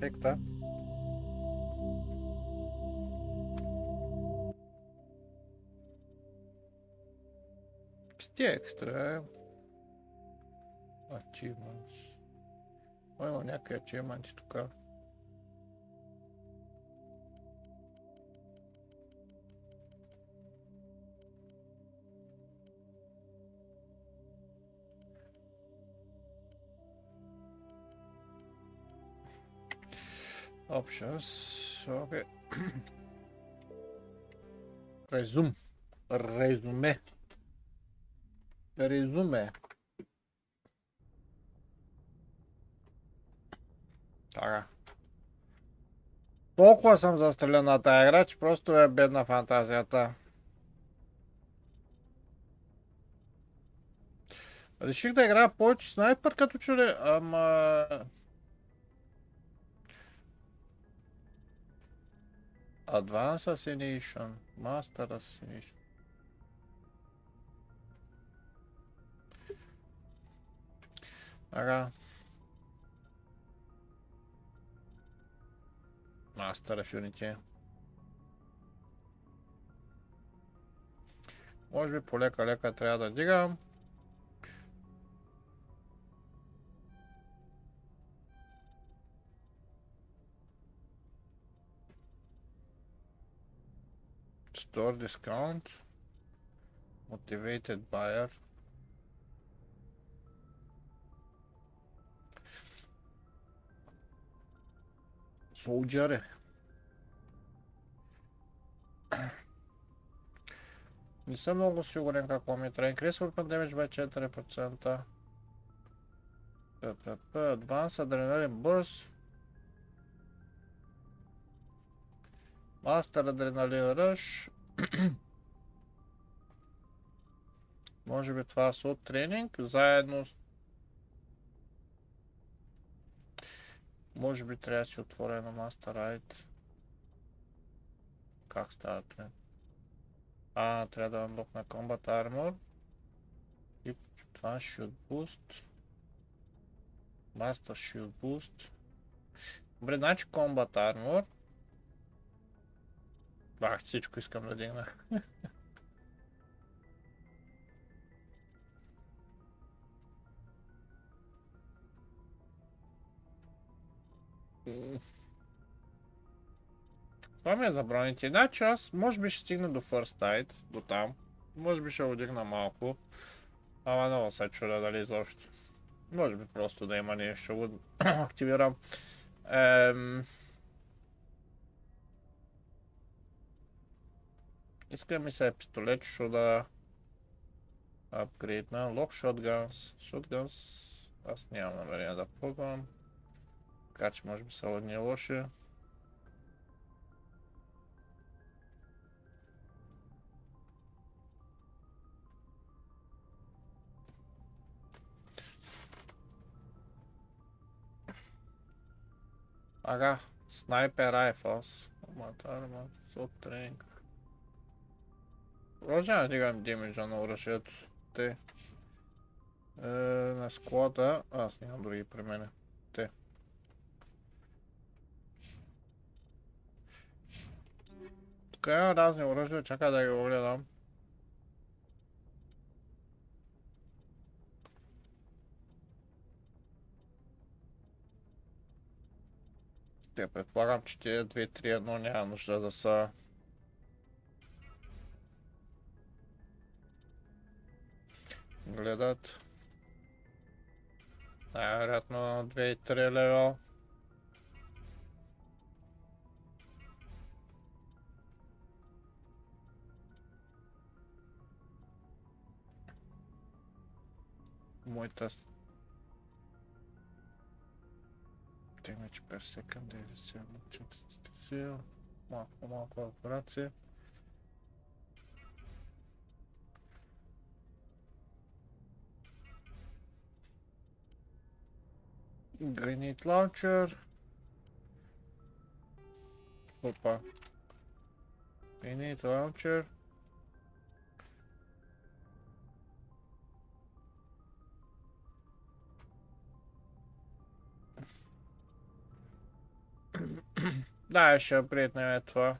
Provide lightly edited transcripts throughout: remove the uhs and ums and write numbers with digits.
ефекта. Псти екстра. Achievements. Има някакви ачивменти тук. Options. Okay. Резюме. Така. Толкова съм застрелен на тая игра, че просто е бедна фантазията. Реших да играя повече снайпер като че ли, ама... Advanced Assassination, Master Assassination. Така. Master Affinity. Може би полека-лека трябва да дигам. Store discount. Motivated buyer. Soldier. Не съм много сигурен какво ми трябва. Increase weapon damage by 4%. Advanced Adrenaline Burst. Master Adrenaline Rush. Може би това са от тренинг, заедно с... Може би трябва да си отворя на Master Ride. Как става това? Трябва да unlock Combat Armor. И това Shield Boost. Master Shield Boost. Добре, значи Combat Armor. Всичко искам да дигна. Това ми е забраните. Значи аз може би ще стигна до First Tide, до там. Може би ще го дигна малко. Ама много се чудя дали изобщо. Може би просто да има нещо, ще го активирам. Иска ми се пистолет, ще да апгрейдна. Lock Shotguns. Shotguns аз нямам намерение да пробвам. Така че може би са одни лоши. Ага, Sniper Rifles. Ама от тренинг. Продължаваме да дигам демиджа на оръжието. Те. На склада. Аз нямам други при мене. Те. Тук има разни оръжия, чакай да ги огледам. Те предполагам, че тия 2-3-1 няма нужда да са... гледат. Най-вероятно 2-3 левел. Моята... Damage per second, малко операция. Grenade launcher. Опа. Grenade launcher. Да, ще приятно е това.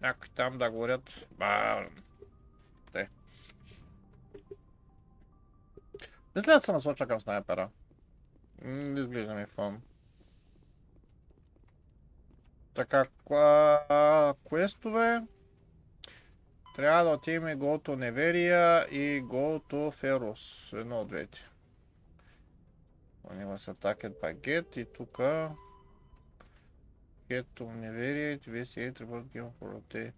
Някой там да горят. Те. Мисля да се насоча към снайпера. Не изглежда ми фон. Така, квестове. Трябва да отидем Go to Неверия и Go to Ферус. Едно от двете. Има са Attacked by Get и тука Get to Неверия и 28 Report Game for Day.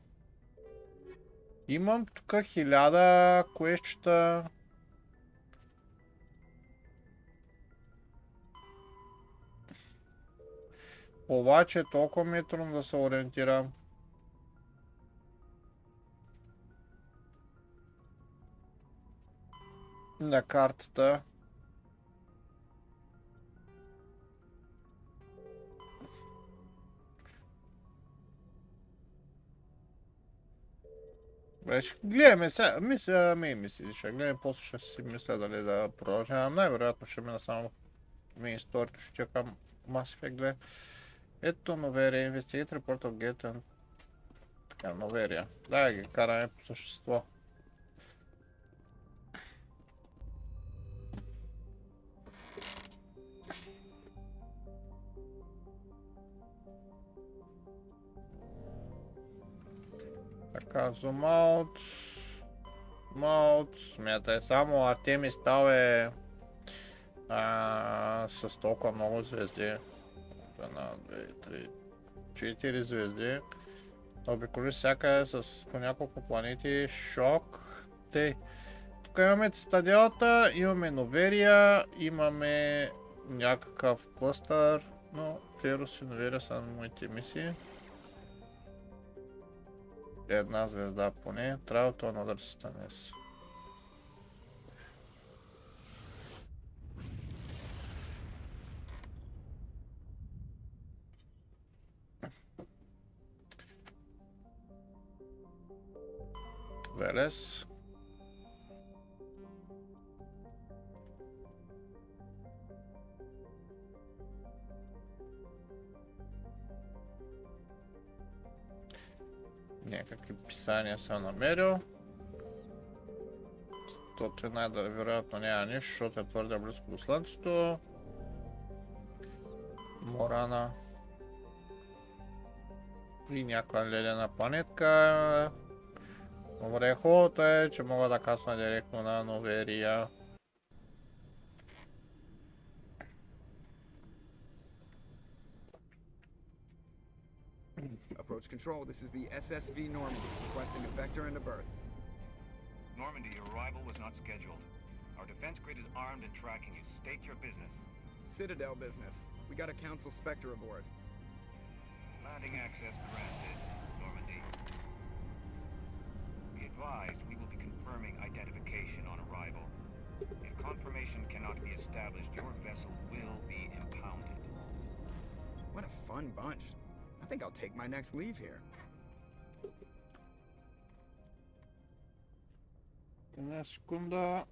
Имам тук 1000 квестчета. Обаче толкова ми е трудно да се ориентирам. На картата. Ще гледаме сега, мисля, ще гледаме, после ще си мисля дали да продължавам. Най-вероятно ще мина само main story, ще чекам Mass Effect 2. Ето Новерия, Investigate Report of Get. Така, Новерия. Дай ги караме по същество. Така, zoom out. Смятай, само Артемис Тау е с толкова много звезди. Една, две, три, 4 звезди. Обиколи всяка с по няколко планети. Шок. Тук имаме цитаделата, имаме Новерия, имаме някакъв клъстър, но Ферус и Новерия са на моите мисии. Една звезда поне. Travel to another Stanes. Велес. Някакви писания съм намерил. Тото най-вероятно няма нищо, защото е твърде близко до слънцето. Морана. И някаква ледена планетка. Добре, хубавото е, че мога да касна директно на Новерия. Approach control, this is the SSV Normandy, requesting a vector and a berth. Normandy, your arrival was not scheduled. Our defense grid is armed and tracking you. State your business. Citadel business. We got a Council Spectre aboard. Landing access granted, Normandy. Be advised, we will be confirming identification on arrival. If confirmation cannot be established, your vessel will be impounded. What a fun bunch. I think I'll take my next leave here. Една секунда.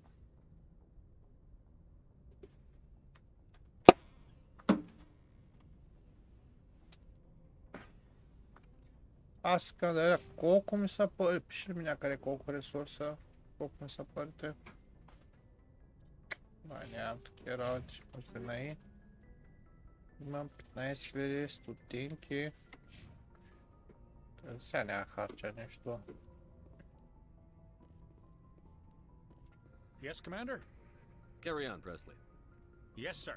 Аз искам да видя колко ми са пари. Пише ми някъде колко ресурса, колко ми са парите. Нямам такива работи, може би на Имам 15 000 стотинки. Сега няма харча нещо. Yes, Commander? Carry on, Presley. Yes, sir.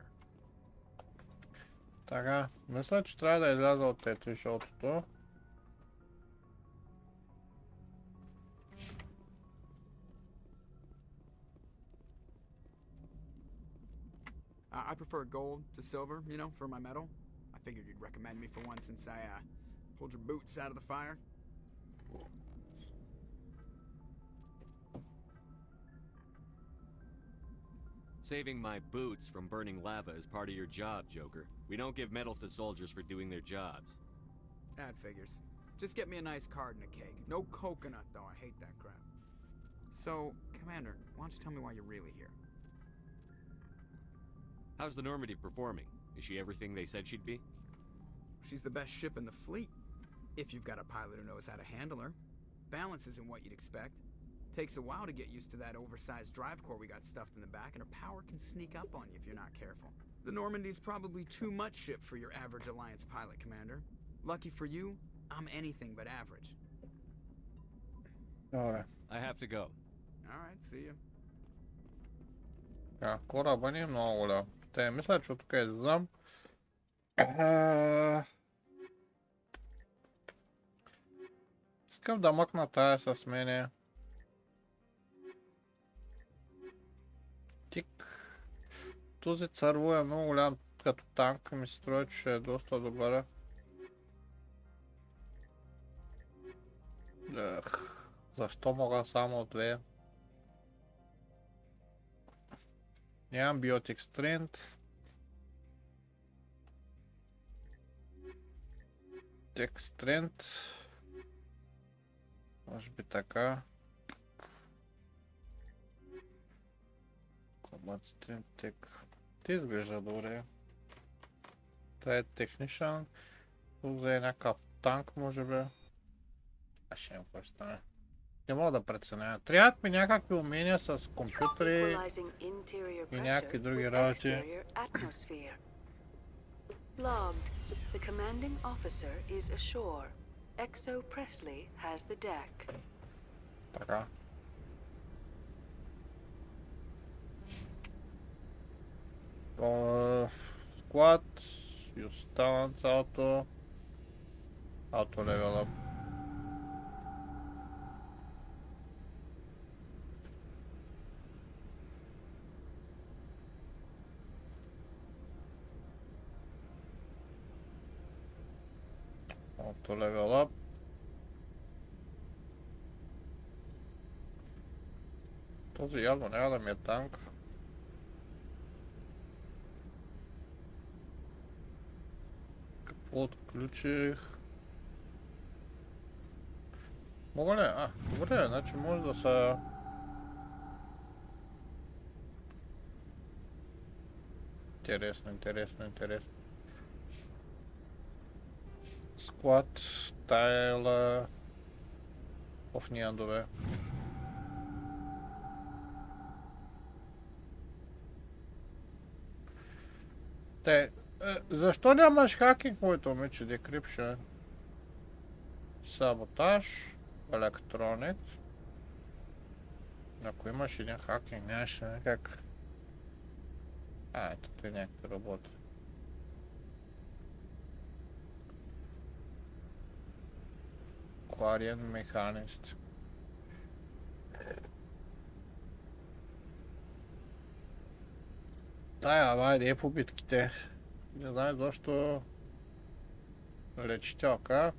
Така, мисля, че трябва да изляза от тето шоутото. I prefer gold to silver, you know, for my metal. I figured you'd recommend me for one since I, pulled your boots out of the fire. Saving my boots from burning lava is part of your job, Joker. We don't give medals to soldiers for doing their jobs. That figures. Just get me a nice card and a cake. No coconut, though. I hate that crap. So, Commander, why don't you tell me why you're really here? How's the Normandy performing? Is she everything they said she'd be? She's the best ship in the fleet, if you've got a pilot who knows how to handle her. Balance isn't what you'd expect. Takes a while to get used to that oversized drive core we got stuffed in the back, and her power can sneak up on you if you're not careful. The Normandy's probably too much ship for your average Alliance pilot, Commander. Lucky for you, I'm anything but average. Добре. I have to go. Alright, see ya. Така, кораба ни е много голям. Те, мисля, че от тук излизам. Искам да мъкна тая с мене. Тик. Този църво е много голям като танк. Ми се струва, че ще е доста добър. Защо мога само две? Нямам биотик стрент. Тек стрент. Може би така. Комбат стрент тек. Ти изглежда добре. Това е технишън. Тук за е някакъв танк, може би. А ще имам какво ще стане. Не мога да преценя. Трябват ми някакви умения с компютри и някакви други работи. Logged. The commanding officer is ashore. Exo Presley has the deck. Така. Squad. Use talents auto. Auto level up. Auto level up. Този явно няма да ми е танк. Какво отключих? Мога ли? Добре, значи може да са... Интересно. Склад, тайла... Офни андове. Те, защо нямаш хакинг, моето момиче, decryption? Саботаж, електроник. Ако имаш един хакинг, нямаш как. Ето той някакви работи. Quarian механист. Айде е по битките. Не знам защо лечителка.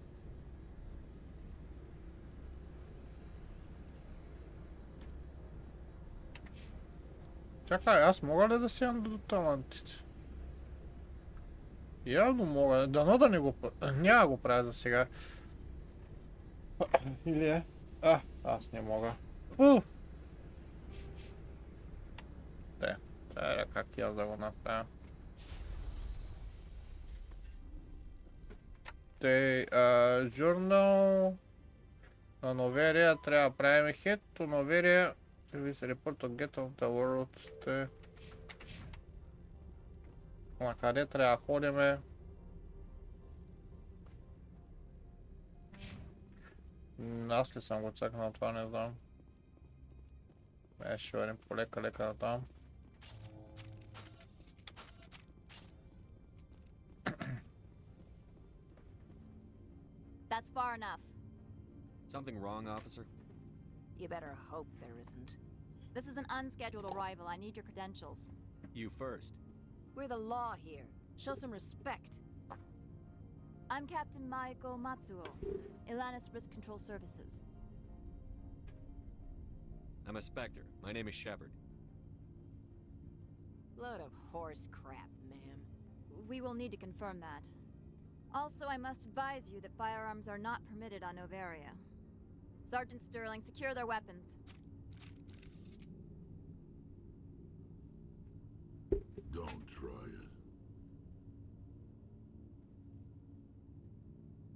Чакай, аз мога ли да си до талантите? Явно мога. Дано да не го... Няма го правя за сега. Или е? Аз не мога. Как ти аз да го направя? Journal на Noveria трябва да правим head to Noveria with report on get on the world. На къде трябва да ходиме? Аз ли съм го цъкнал това, не знам. Ще върнем полека на там. That's far enough. Something wrong, officer? You better hope there isn't. This is an unscheduled arrival. I need your credentials. You first. We're the law here. Show some respect. I'm Captain Maiko Matsuo, Ilanis Risk Control Services. I'm a Spectre. My name is Shepard. Load of horse crap, ma'am. We will need to confirm that. Also, I must advise you that firearms are not permitted on Noveria. Sergeant Sterling, secure their weapons. Don't try it.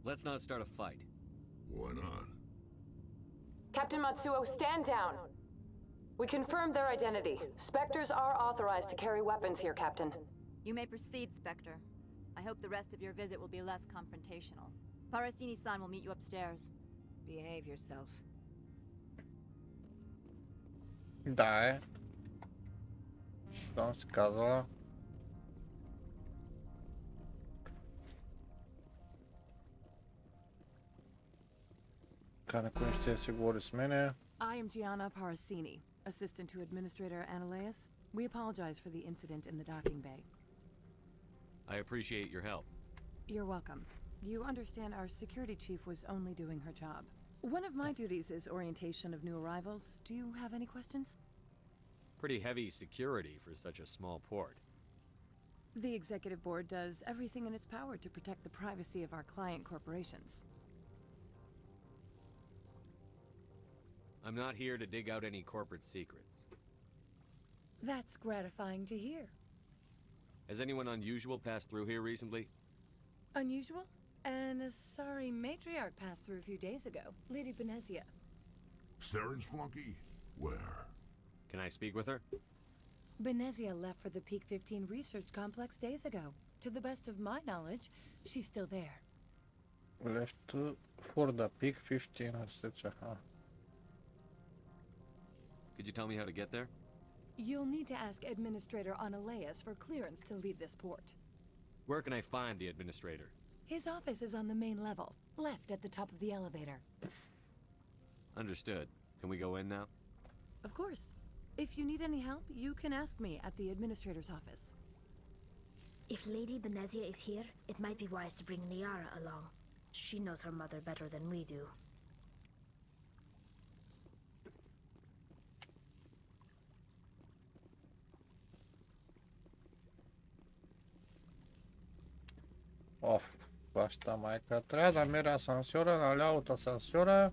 Let's not start a fight. Why not? Captain Matsuo, stand down. We confirmed their identity. Spectres are authorized to carry weapons here, Captain. You may proceed, Spectre. I hope the rest of your visit will be less confrontational. Parasini-san will meet you upstairs. Behave yourself. Да, Что он сказала? Kinda кој ще се говори с мене. I am Gianna Parasini, assistant to Administrator Analeas. We apologize for the incident in the docking bay. I appreciate your help. You're welcome. You understand our security chief was only doing her job. One of my duties is orientation of new arrivals. Do you have any questions? Pretty heavy security for such a small port. The executive board does everything in its power to protect the privacy of our client corporations. I'm not here to dig out any corporate secrets. That's gratifying to hear. Has anyone unusual passed through here recently? Unusual? An Asari matriarch passed through a few days ago. Lady Benezia. Saren's flunky? Where? Can I speak with her? Benezia left for the Peak 15 research complex days ago. To the best of my knowledge, she's still there. Left for the Peak 15, Could you tell me how to get there? You'll need to ask Administrator Analeas for clearance to leave this port. Where can I find the administrator? His office is on the main level, left at the top of the elevator. Understood. Can we go in now? Of course. If you need any help, you can ask me at the Administrator's office. If Lady Benezia is here, it might be wise to bring Liara along. She knows her mother better than we do. Оф, баща майка. Трябва да мера асансьора, наляво от асансьора.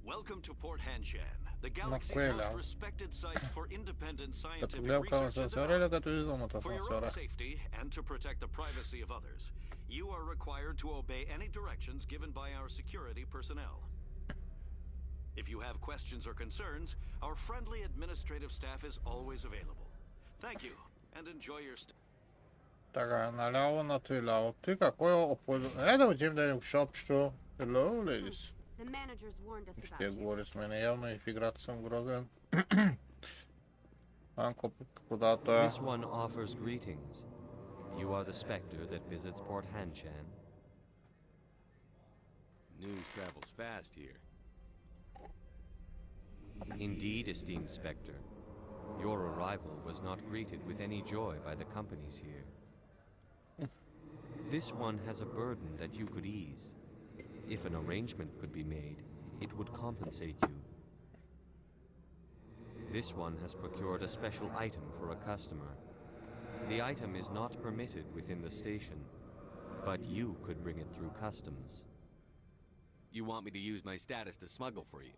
Welcome to Port Hanshan, the galaxy's кое most ляво? respected site for independent Като scientific гледам към research and асансьора или development. като излизам от For your own асансьора? safety and to protect the privacy of others, you are required to obey any directions given by our security personnel. If you have questions or concerns, our friendly administrative staff is always available. Thank you, and enjoy your stay. Така, наляво, нато и ляво. Ти какво е опозо... да отидем да видим шопчето. Hello, ladies. The managers warned us Ще about you. говори с мене явно и в играта съм грозен. Анко, куда е? This one offers greetings. You are the Spectre that visits Port Hanshan. News travels fast here. Indeed, esteemed Spectre. Your arrival was not greeted with any joy by the companies here. This one has a burden that you could ease. If an arrangement could be made, it would compensate you. This one has procured a special item for a customer. The item is not permitted within the station, but you could bring it through customs. You want me to use my status to smuggle for you?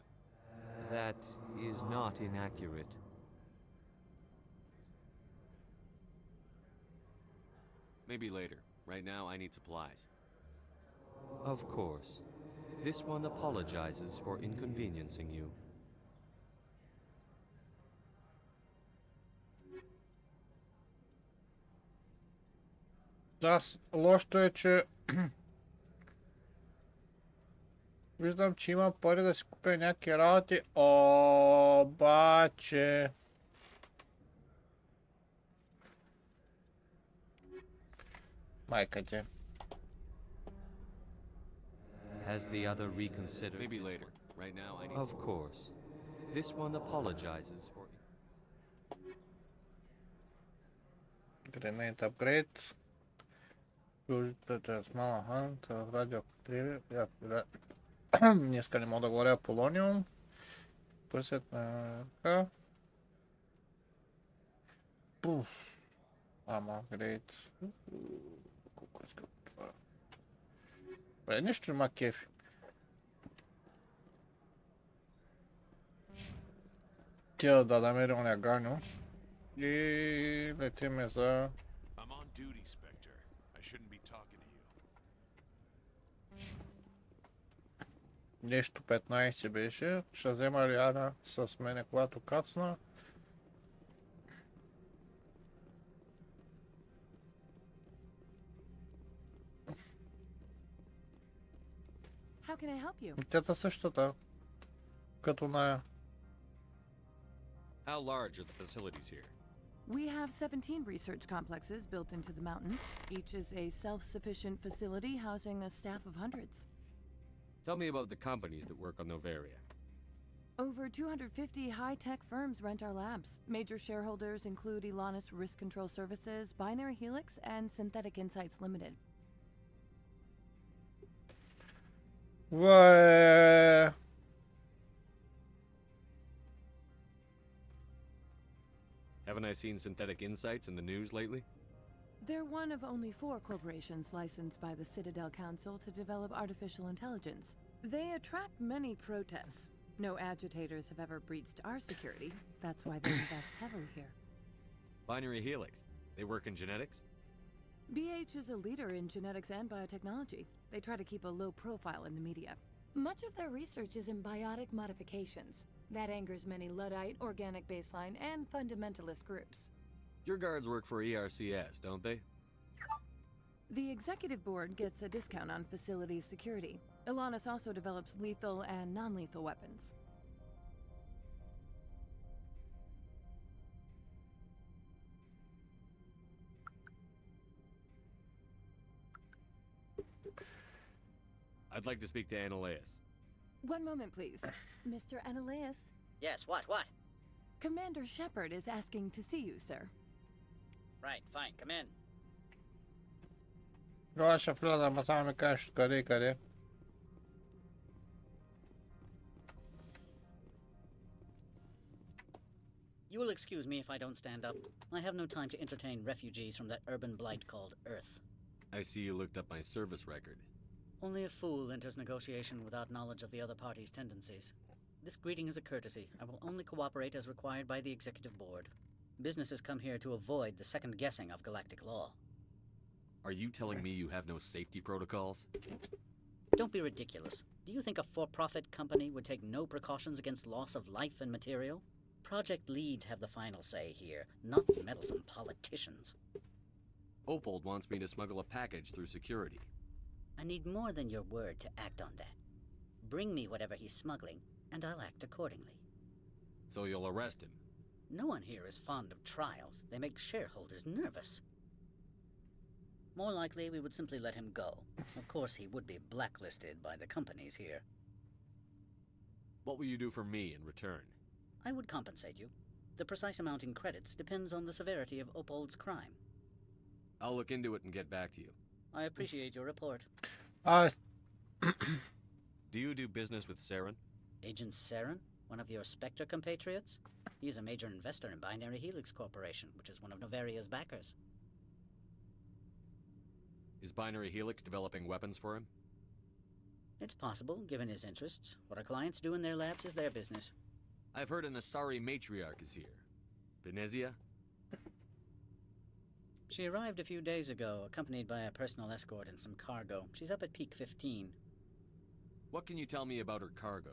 That is not inaccurate. Maybe later. Right now, I need supplies. Of course. This one apologizes for inconveniencing you. Лошото е, че виждам, че има пари да си купя някакви работи, обаче майка ти. Has the other reconsidered? Maybe later. Right now, I need. Of course. This one apologizes for. Grenade upgrade. Small hunt, радиоактивен. Днеска не мога да говоря полониум. Пърсят на ръка. Пуф. Ама, грейд. Колко иска това. Бе, нищо има кефи. Тя да намерим оня ганю. И летиме за... I'm on duty, Spectre. I shouldn't be talking to you. Нещо 15 беше. Ще взема ли Ана с мене, когато кацна? How can I help you? Тята същата. Като Ная. How large are the facilities here? We have 17 research complexes built into the mountains. Each is a self-sufficient facility housing a staff of hundreds. Tell me about the companies that work on Noveria. Over 250 high-tech firms rent our labs. Major shareholders include Elanus Risk Control Services, Binary Helix, and Synthetic Insights Limited. Well, Haven't I seen Synthetic Insights in the news lately? They're one of only 4 corporations licensed by the Citadel Council to develop artificial intelligence. They attract many protests. No agitators have ever breached our security. That's why they invest heavily here. Binary Helix. They work in genetics? BH is a leader in genetics and biotechnology. They try to keep a low profile in the media. Much of their research is in biotic modifications. That angers many Luddite, organic baseline, and fundamentalist groups. Your guards work for ERCS, don't they? The executive board gets a discount on facility security. Elanus also develops lethal and non-lethal weapons. I'd like to speak to Ananias. One moment, please. Mr. Ananias? Yes, what? Commander Shepard is asking to see you, sir. Right, fine, come in. Vreau să aflu la masa mea ca și care. You will excuse me if I don't stand up. I have no time to entertain refugees from that urban blight called Earth. I see you looked up my service record. Only a fool enters negotiation without knowledge of the other party's tendencies. This greeting is a courtesy. I will only cooperate as required by the Executive Board. Businesses come here to avoid the second guessing of galactic law. Are you telling me you have no safety protocols? Don't be ridiculous. Do you think a for-profit company would take no precautions against loss of life and material? Project leads have the final say here, not meddlesome politicians. Opold wants me to smuggle a package through security. I need more than your word to act on that. Bring me whatever he's smuggling, and I'll act accordingly. So you'll arrest him? No one here is fond of trials. They make shareholders nervous. More likely, we would simply let him go. Of course, he would be blacklisted by the companies here. What will you do for me in return? I would compensate you. The precise amount in credits depends on the severity of Opold's crime. I'll look into it and get back to you. I appreciate your report. Do you do business with Saren? Agent Saren? One of your Spectre compatriots? He is a major investor in Binary Helix Corporation, which is one of Novaria's backers. Is Binary Helix developing weapons for him? It's possible, given his interests. What our clients do in their labs is their business. I've heard an Asari matriarch is here. Venezia? She arrived a few days ago, accompanied by a personal escort and some cargo. She's up at Peak 15. What can you tell me about her cargo?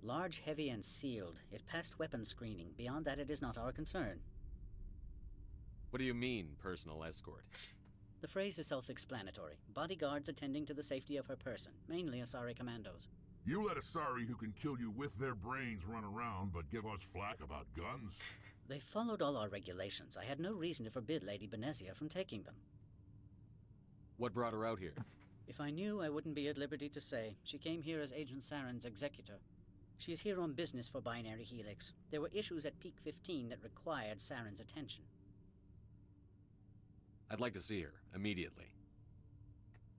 Large, heavy, and sealed. It passed weapons screening. Beyond that, it is not our concern. What do you mean, personal escort? The phrase is self-explanatory. Bodyguards attending to the safety of her person, mainly Asari commandos. You let Asari who can kill you with their brains run around, but give us flack about guns? They followed all our regulations. I had no reason to forbid Lady Benezia from taking them. What brought her out here? If I knew, I wouldn't be at liberty to say. She came here as Agent Saren's executor. She is here on business for Binary Helix. There were issues at Peak 15 that required Saren's attention. I'd like to see her, immediately.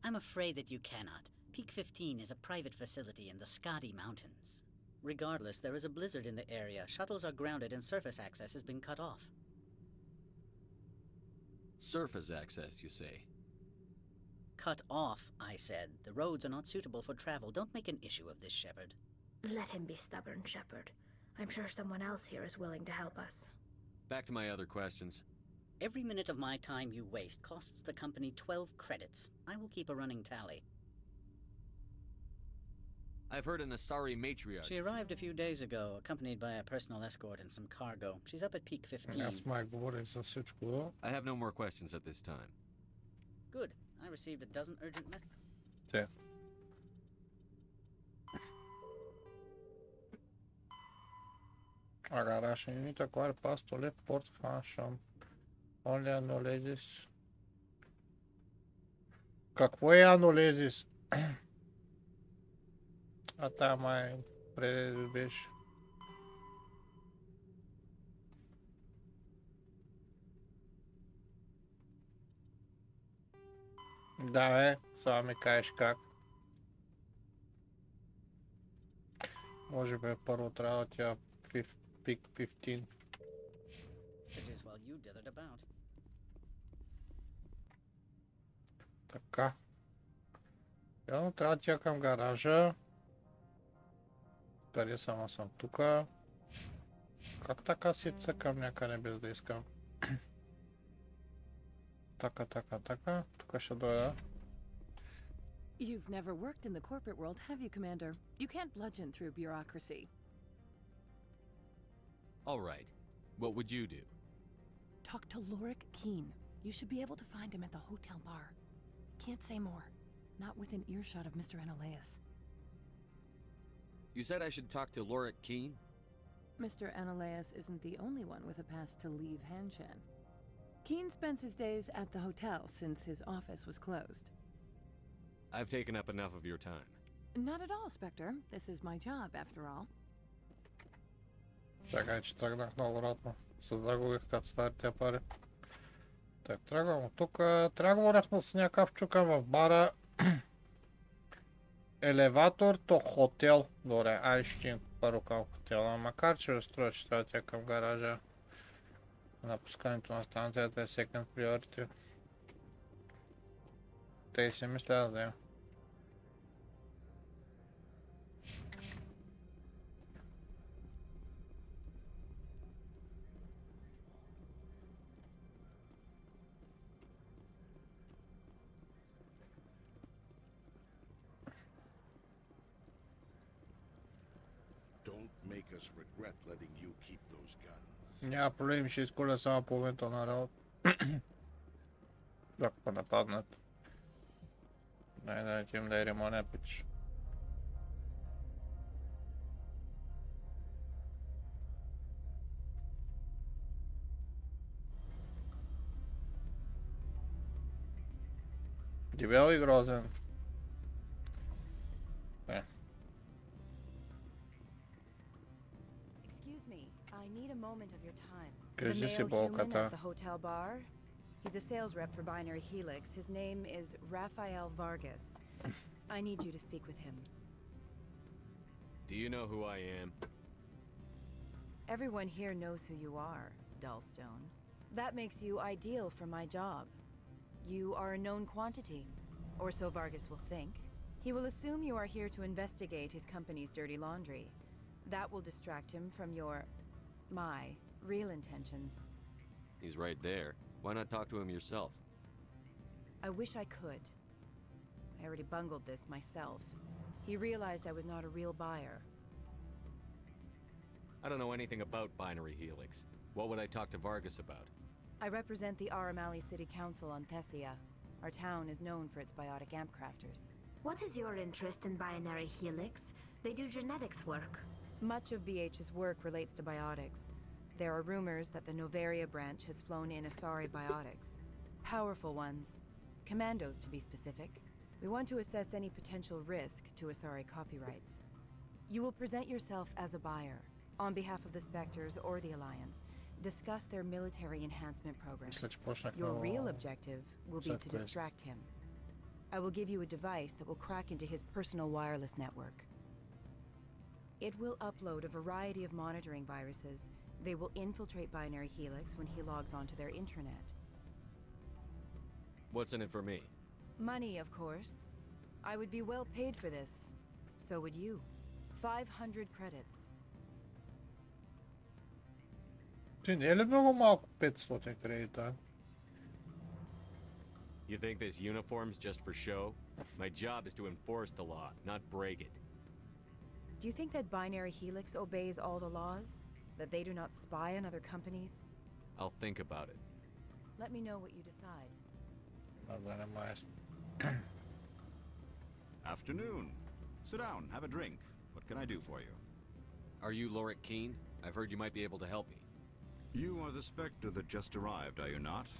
I'm afraid that you cannot. Peak 15 is a private facility in the Skadi Mountains. Regardless, there is a blizzard in the area. Shuttles are grounded and surface access has been cut off. Surface access, you say? Cut off, I said. The roads are not suitable for travel. Don't make an issue of this, Shepard. Let him be stubborn, Shepard. I'm sure someone else here is willing to help us. Back to my other questions. Every minute of my time you waste costs the company 12 credits. I will keep a running tally. I've heard an Asari matriarch. She arrived a few days ago, accompanied by a personal escort and some cargo. She's up at Peak 15. Аз май говори за всичко. I have no more questions at this time. Good. I received a dozen urgent messages. Те. Agarraș inimită cu pastole port ханшам. Only anulesis. Какво е anulesis? А та май прелюбиш. Да, бе, сега ми кажеш как. Може би първо трябва да тя Peak 15. Messages while you dithered about. Така. Явно трябва да тя към гаража. Къде съм? Аз съм тука. Как така си цъкам някъде без да искам? Така. Тук ще дойда. You've never worked in the corporate world, have you, Commander? You can't bludgeon through bureaucracy. All right. What would you do? Talk to Lorik Keen. You should be able to find him at the hotel bar. Can't say more. Not within earshot of Mr. Analaeus. You said I should talk to Lorik Keen? Mr. Analaeus isn't the only one with a pass to leave Hanshan. Keen spends his days at the hotel since his office was closed. I've taken up enough of your time. Not at all, Spectre. This is my job, after all. Чакай, че тръгнах много обратно. Се загубих като старите пари. Так, тръгвам от тук. Трябва да с някакъв чукан в бара. Елеватор то хотел. Добре, ай ще първо към хотела. Макар че разстроя, че трябва тя към гаража. Напускането на станцията е second priority. Те си мисля да има. Make us regret letting you keep those guns. Няма проблем, ще изколя само половината на работа. Ако нападнат. Да им да е ремоня пич. Дебел и грозен. I need a moment of your time. Кажи The си male human болката. at the hotel bar? He's a sales rep for Binary Helix. His name is Rafael Vargas. I need you to speak with him. Do you know who I am? Everyone here knows who you are, Dullstone. That makes you ideal for my job. You are a known quantity, or so Vargas will think. He will assume you are here to investigate his company's dirty laundry. That will distract him from my real intentions. He's right there. Why not talk to him yourself? I wish I could. I already bungled this myself. He realized I was not a real buyer. I don't know anything about Binary Helix. What would I talk to Vargas about? I represent the Aramali City Council on Thessia. Our town is known for its biotic amp crafters. What is your interest in Binary Helix? They do genetics work. Much of BH's work relates to biotics. There are rumors that the Novaria branch has flown in Asari biotics. Powerful ones. Commandos, to be specific. We want to assess any potential risk to Asari copyrights. You will present yourself as a buyer, on behalf of the Spectres or the Alliance. Discuss their military enhancement program. Your real objective will be to distract him. I will give you a device that will crack into his personal wireless network. It will upload a variety of monitoring viruses. They will infiltrate Binary Helix when he logs onto their intranet. What's in it for me? Money, of course. I would be well paid for this. So would you. 500 credits. Ти не е ли много малко 500 кредита? You think this uniform's just for show? My job is to enforce the law, not break it. Do you think that Binary Helix obeys all the laws? That they do not spy on other companies? I'll think about it. Let me know what you decide. Va bene, maestro. Afternoon. Sit down, have a drink. What can I do for you? Are you Lorik Keen? I've heard you might be able to help me. You are the Spectre that just arrived, are you not?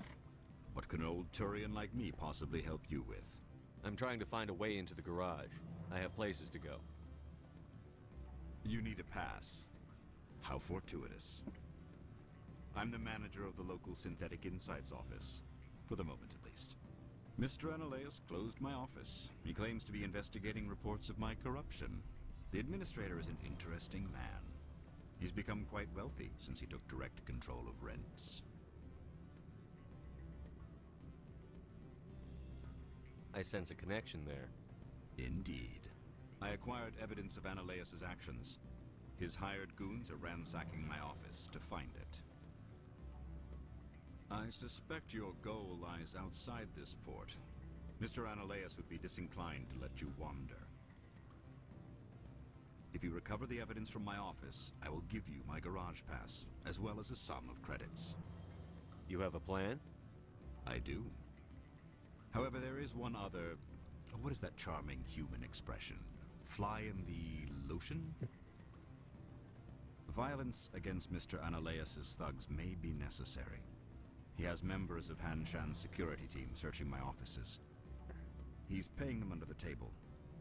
What can an old Turian like me possibly help you with? I'm trying to find a way into the garage. I have places to go. You need a pass. How fortuitous. I'm the manager of the local Synthetic Insights office. For the moment, at least. Mr. Analeas closed my office. He claims to be investigating reports of my corruption. The administrator is an interesting man. He's become quite wealthy since he took direct control of rents. I sense a connection there. Indeed. I acquired evidence of Analeas' actions. His hired goons are ransacking my office to find it. I suspect your goal lies outside this port. Mr. Analeas would be disinclined to let you wander. If you recover the evidence from my office, I will give you my garage pass, as well as a sum of credits. You have a plan? I do. However, there is one other... What is that charming human expression? Fly in the lotion? Violence against Mr. Analeas' thugs may be necessary. He has members of Han Shan's security team searching my offices. He's paying them under the table.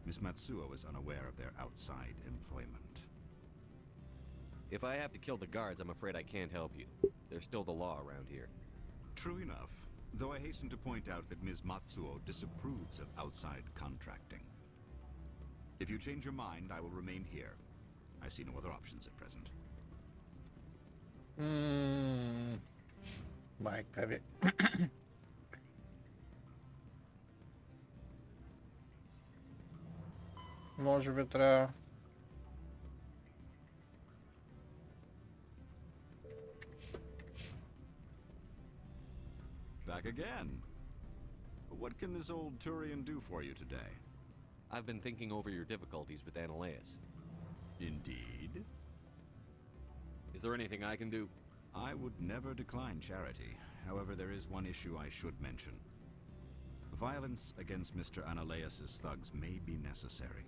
Miss Matsuo is unaware of their outside employment. If I have to kill the guards, I'm afraid I can't help you. There's still the law around here. True enough, though I hasten to point out that Ms. Matsuo disapproves of outside contracting. If you change your mind, I will remain here. I see no other options at present. Mai capi. Може би трябва... Back again. What can this old Turian do for you today? I've been thinking over your difficulties with Analeas. Indeed? Is there anything I can do? I would never decline charity. However, there is one issue I should mention. Violence against Mr. Analeas' thugs may be necessary.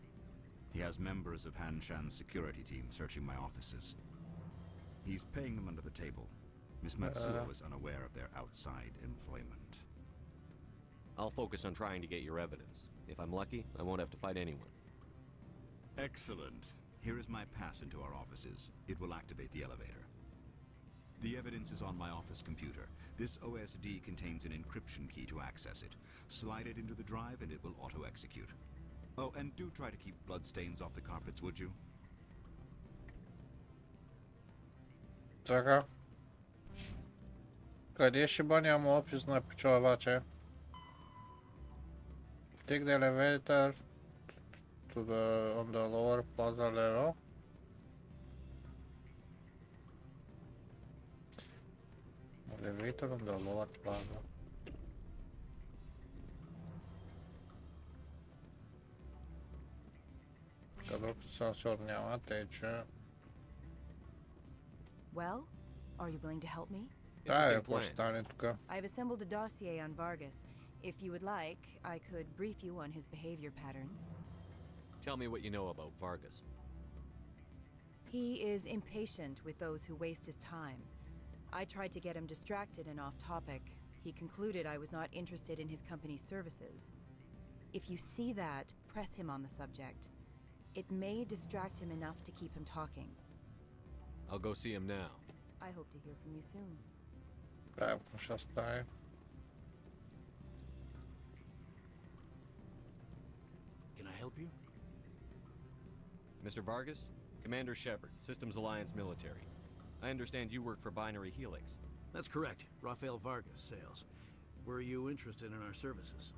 He has members of Han Shan's security team searching my offices. He's paying them under the table. Miss Matsuo is unaware of their outside employment. I'll focus on trying to get your evidence. If I'm lucky, I won't have to fight anyone. Excellent. Here is my pass into our offices. It will activate the elevator. The evidence is on my office computer. This OSD contains an encryption key to access it. Slide it into the drive and it will auto-execute. Oh, and do try to keep bloodstains off the carpets, would you? Така. Къде ще бъде офис на пчелавача? Take the elevator to the on the lower plaza level. Elevator on the lower plaza. Където сенсор няма, тъй че... Well, are you willing to help me? Да, ако стане тук. I've assembled a dossier on Vargas. If you would like, I could brief you on his behavior patterns. Tell me what you know about Vargas. He is impatient with those who waste his time. I tried to get him distracted and off topic. He concluded I was not interested in his company's services. If you see that, press him on the subject. It may distract him enough to keep him talking. I'll go see him now. I hope to hear from you soon. Да, ще стане. Can I help you? Mr. Vargas? Commander Shepard, Systems Alliance Military. I understand you work for Binary Helix. That's correct. Rafael Vargas, sales. Were you interested in our services?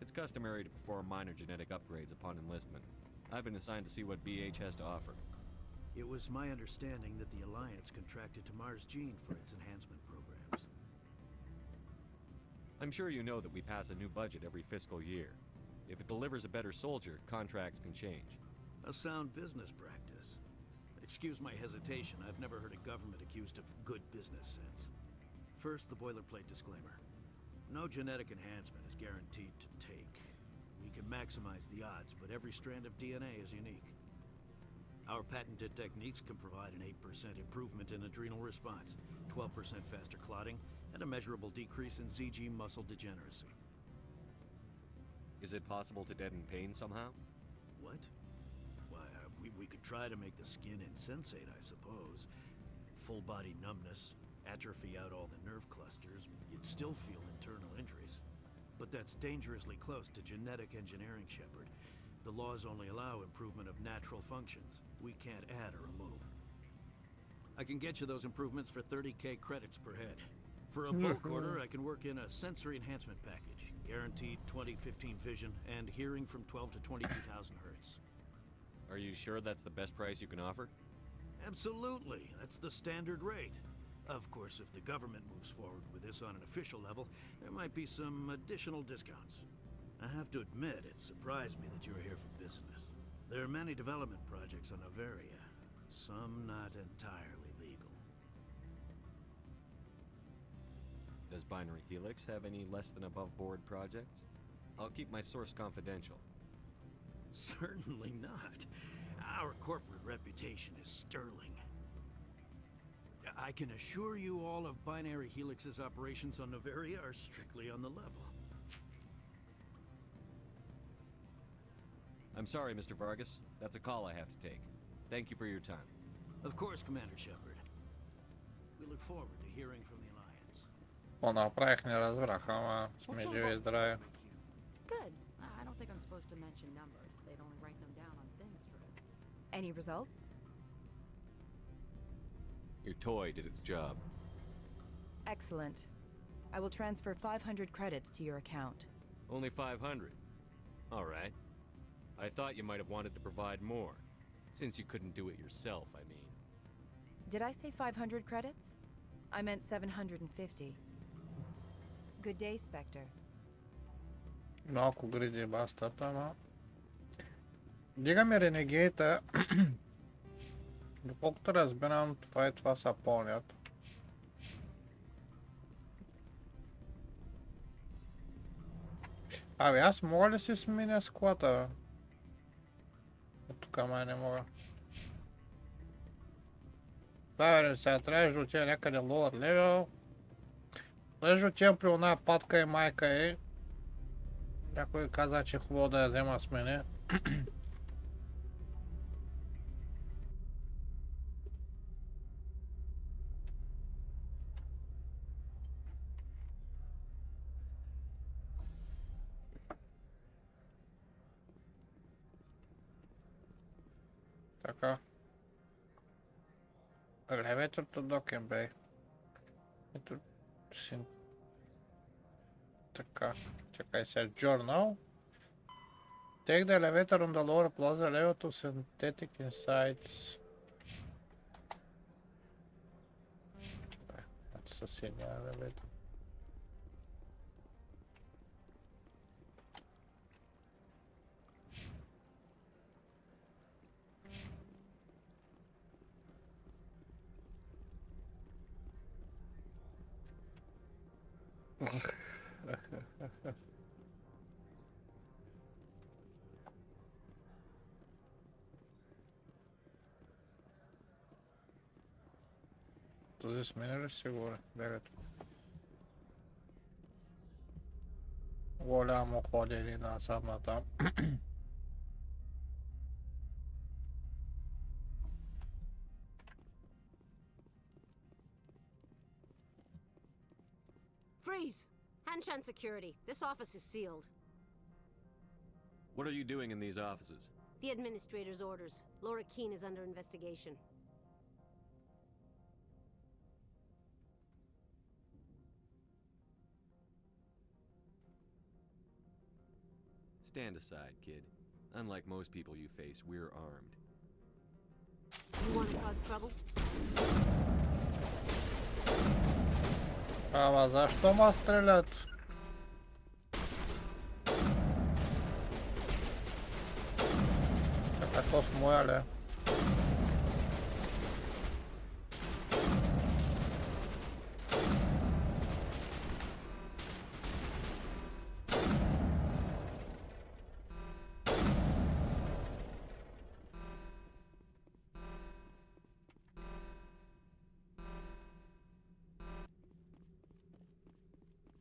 It's customary to perform minor genetic upgrades upon enlistment. I've been assigned to see what BH has to offer. It was my understanding that the Alliance contracted to Mars Gene for its enhancement programs. I'm sure you know that we pass a new budget every fiscal year. If it delivers a better soldier, contracts can change. A sound business practice. Excuse my hesitation, I've never heard a government accused of good business sense. First, the boilerplate disclaimer. No genetic enhancement is guaranteed to take. We can maximize the odds, but every strand of DNA is unique. Our patented techniques can provide an 8% improvement in adrenal response, 12% faster clotting, and a measurable decrease in ZG muscle degeneracy. Is it possible to deaden pain somehow? What? Why, we could try to make the skin insensate, I suppose. Full body numbness, atrophy out all the nerve clusters, you'd still feel internal injuries. But that's dangerously close to genetic engineering, Shepard. The laws only allow improvement of natural functions. We can't add or remove. I can get you those improvements for 30k credits per head. For a bulk order, I can work in a sensory enhancement package. Guaranteed 20/15 vision and hearing from 12 to 22,000 hertz. Are you sure that's the best price you can offer? Absolutely. That's the standard rate. Of course, if the government moves forward with this on an official level, there might be some additional discounts. I have to admit, it surprised me that you're here for business. There are many development projects on Noveria, some not entirely legal. Does Binary Helix have any less than above board projects? I'll keep my source confidential. Certainly not. Our corporate reputation is sterling. I can assure you all of Binary Helix's operations on Noveria are strictly on the level. I'm sorry, Mr. Vargas. That's a call I have to take. Thank you for your time. Of course, Commander Shepard. We look forward to hearing from the Alliance. Ona praekne razvrahama, smeđe zdraje. Good. I don't think I'm supposed to mention numbers. They'd only write them down on thin strip. Any results? Your toy did its job. Excellent. I will transfer 500 credits to your account. Only 500. All right. I thought you might have wanted to provide more. Since you couldn't do it yourself, I mean. Did I say 500 credits? I meant 750. Good day, Spectre. Малко гриди бастата, ама... Дигаме Ренегейта. Доколкото разбирам, това са пълнят. Абе, аз мога ли си сменя склада, бе? От тук май не мога. Да, бе, сега трябваше да отида някъде lower level. Трябваше да отивам при оная патка и майка и... Някой каза, че е хубаво да я взема с мене. Така. Елеваторът до Кембей. Ето си. Така. Чакай сега. Journal. Take the elevator on the lower plaza level to synthetic insights. Ето съседния елеватор. Този сменя ли ще горе? Бегат. Голямо ходили насам натам. Freeze! Hanshan Security. This office is sealed. What are you doing in these offices? The administrator's orders. Laura Keene is under investigation. Stand aside, kid. Unlike most people you face, we're armed. You want to cause trouble? Ама защо ма стрелят? то смояле.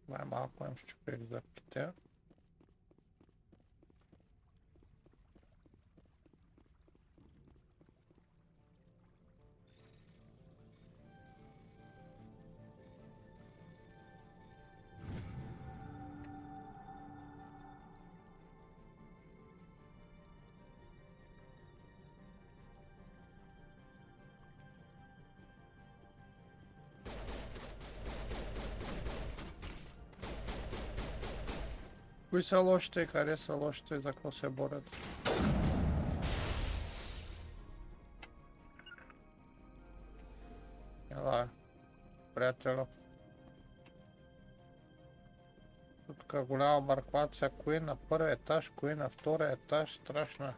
Най-малко им щупих зъбките. Кои са лошите и къде са лошите и за какво се борят? Ела, приятелю. Тук голяма барквация, кои на първи етаж, кои на втори етаж, страшно.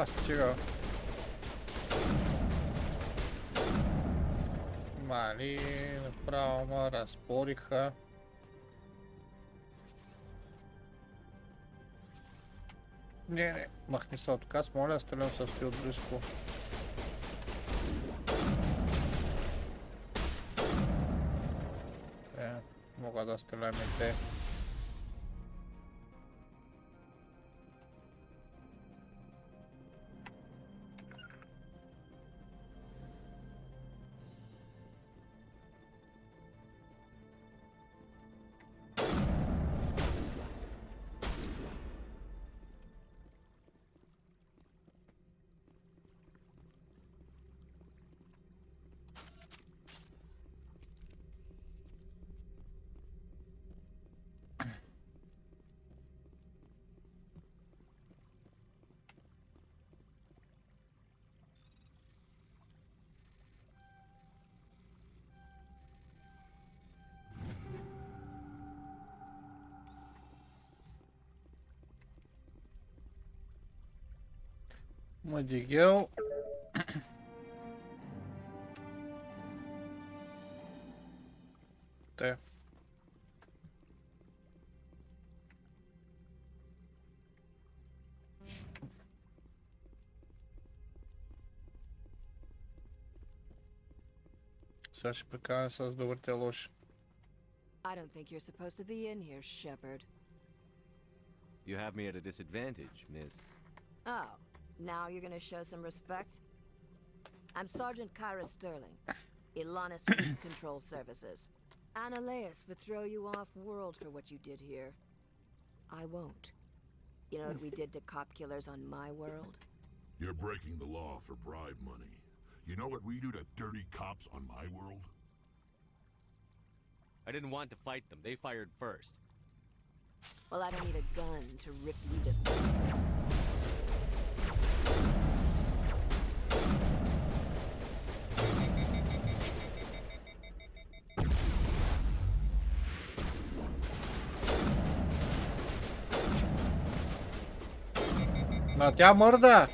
Стига. Мали, направо ме разпориха. Не, махни се отказ, моля, стрелям с ти от близко. Мога да стрелям и те. Мадигел. Те. Сега ще прекараме с добрите лоши. I don't think you're supposed to be in here, Shepard. You have me at a disadvantage, miss. Oh, now you're gonna show some respect? I'm Sergeant Kyra Sterling, Ilanis Risk Control Services. Annaleus would throw you off-world for what you did here. I won't. You know what we did to cop killers on my world? You're breaking the law for bribe money. You know what we do to dirty cops on my world? I didn't want to fight them. They fired first. Well, I don't need a gun to rip you to pieces. Ма тя мърда!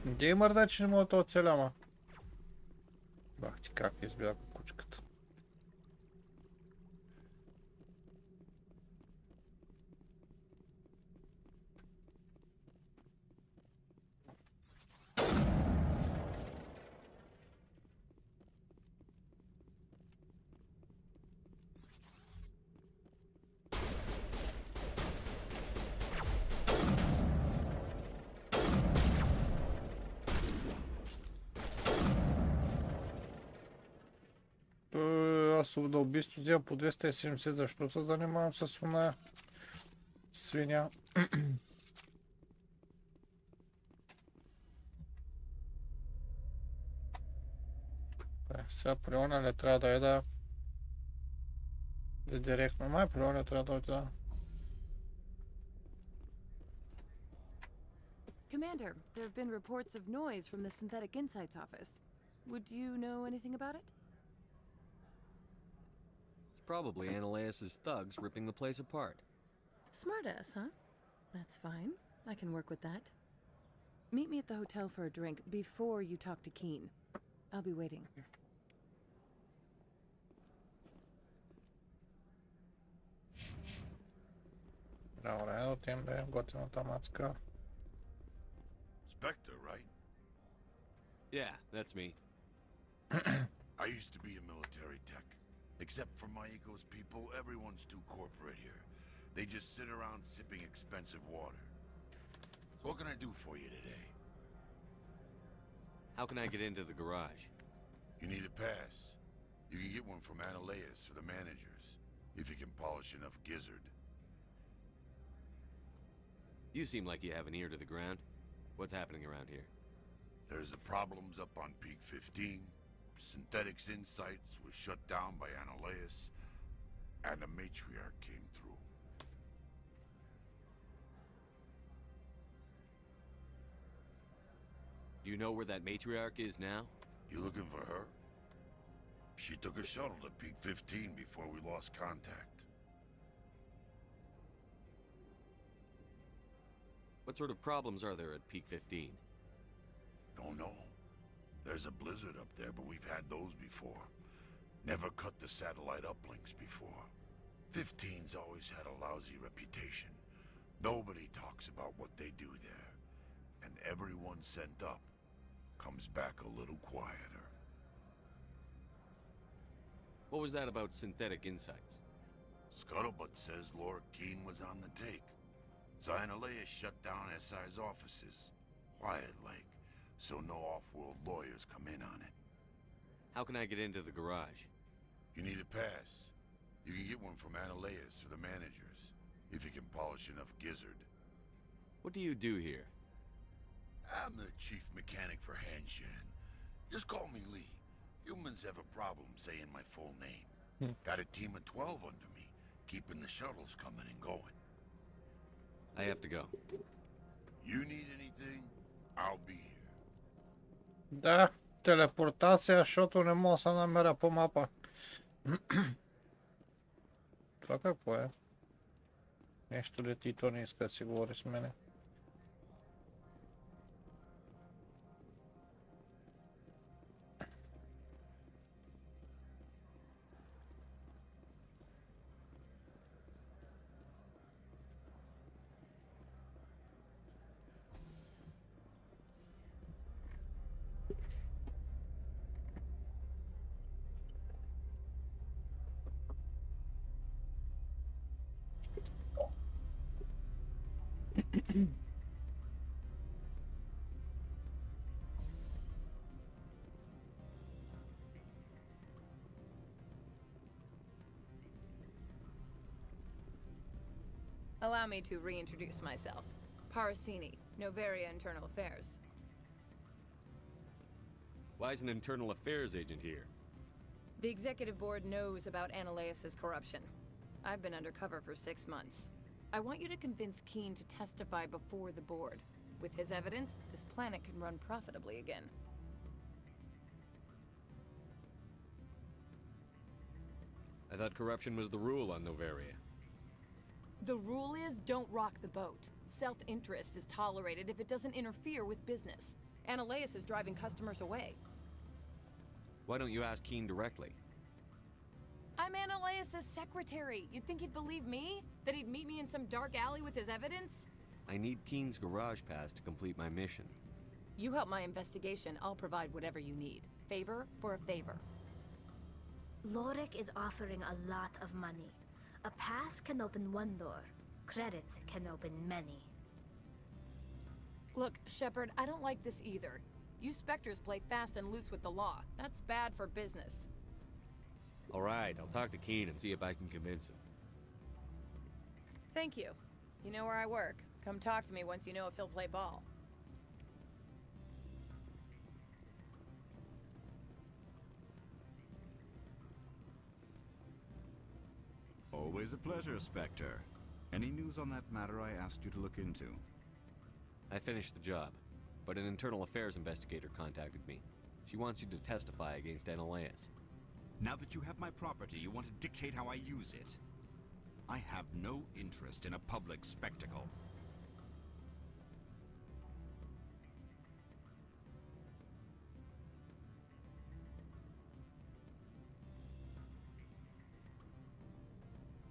Где мърда, че не мога да оцеляма? Бах ти как избяга кучката. Аз на убийство взема по 270, защо се занимавам с оная свиня? Сега при оня не трябва да еда Да директно май пролет да. Commander, there have been reports of noise from the Synthetic Insights office. Would you know anything about it? It's probably Ananias's thugs ripping the place apart. Smartass, huh? That's fine. I can work with that. Meet me at the hotel for a drink before you talk to Keen. I'll be waiting. Dobro, evo tim da je gotovo automatska. Spectre, right? Yeah, that's me. I used to be a military tech. Except for Maiko's people, everyone's too corporate here. They just sit around sipping expensive water. So what can I do for you today? How can I get into the garage? You need a pass. You can get one from Ananias or the managers, if you can polish enough gizzard. You seem like you have an ear to the ground. What's happening around here? There's the problems up on Peak 15. Synthetics Insights was shut down by Ananias, and the Matriarch came through. Do you know where that matriarch is now? You looking for her? She took a shuttle to Peak 15 before we lost contact. What sort of problems are there at Peak 15? Don't know. There's a blizzard up there, but we've had those before. Never cut the satellite uplinks before. 15's always had a lousy reputation. Nobody talks about what they do there. And everyone sent up comes back a little quieter. What was that about Synthetic Insights? Scuttlebutt says Laura Keen was on the take. So Ananias shut down SI's offices. Quiet like, so no off-world lawyers come in on it. How can I get into the garage? You need a pass. You can get one from Ananias or the managers, if you can polish enough gizzard. What do you do here? I'm the chief mechanic for Hanshan. Just call me Lee. Humans have a problem saying my full name. Got a team of 12 under me, keeping the shuttles coming and going. I have to go. You need anything, I'll be here. Da, teleportacija, što ne mogu sam namjera po mapa. To kako je? Nešto leti to nis kad si govori s mene. Allow me to reintroduce myself. Parasini, Noveria Internal Affairs. Why is an internal affairs agent here? The executive board knows about Ananias's corruption. I've been undercover for 6 months. I want you to convince Keen to testify before the board. With his evidence, this planet can run profitably again. I thought corruption was the rule on Noveria. The rule is don't rock the boat. Self-interest is tolerated if it doesn't interfere with business. Ananias is driving customers away. Why don't you ask Keen directly? I'm Ananias' secretary. You'd think he'd believe me? That he'd meet me in some dark alley with his evidence? I need Keen's garage pass to complete my mission. You help my investigation, I'll provide whatever you need. Favor for a favor. Lorik is offering a lot of money. A pass can open one door. Credits can open many. Look, Shepard, I don't like this either. You Spectres play fast and loose with the law. That's bad for business. Alright, I'll talk to Keen and see if I can convince him. Thank you. You know where I work. Come talk to me once you know if he'll play ball. Always a pleasure, Spectre. Any news on that matter I asked you to look into? I finished the job, but an internal affairs investigator contacted me. She wants you to testify against Analeus. Now that you have my property, you want to dictate how I use it? I have no interest in a public spectacle.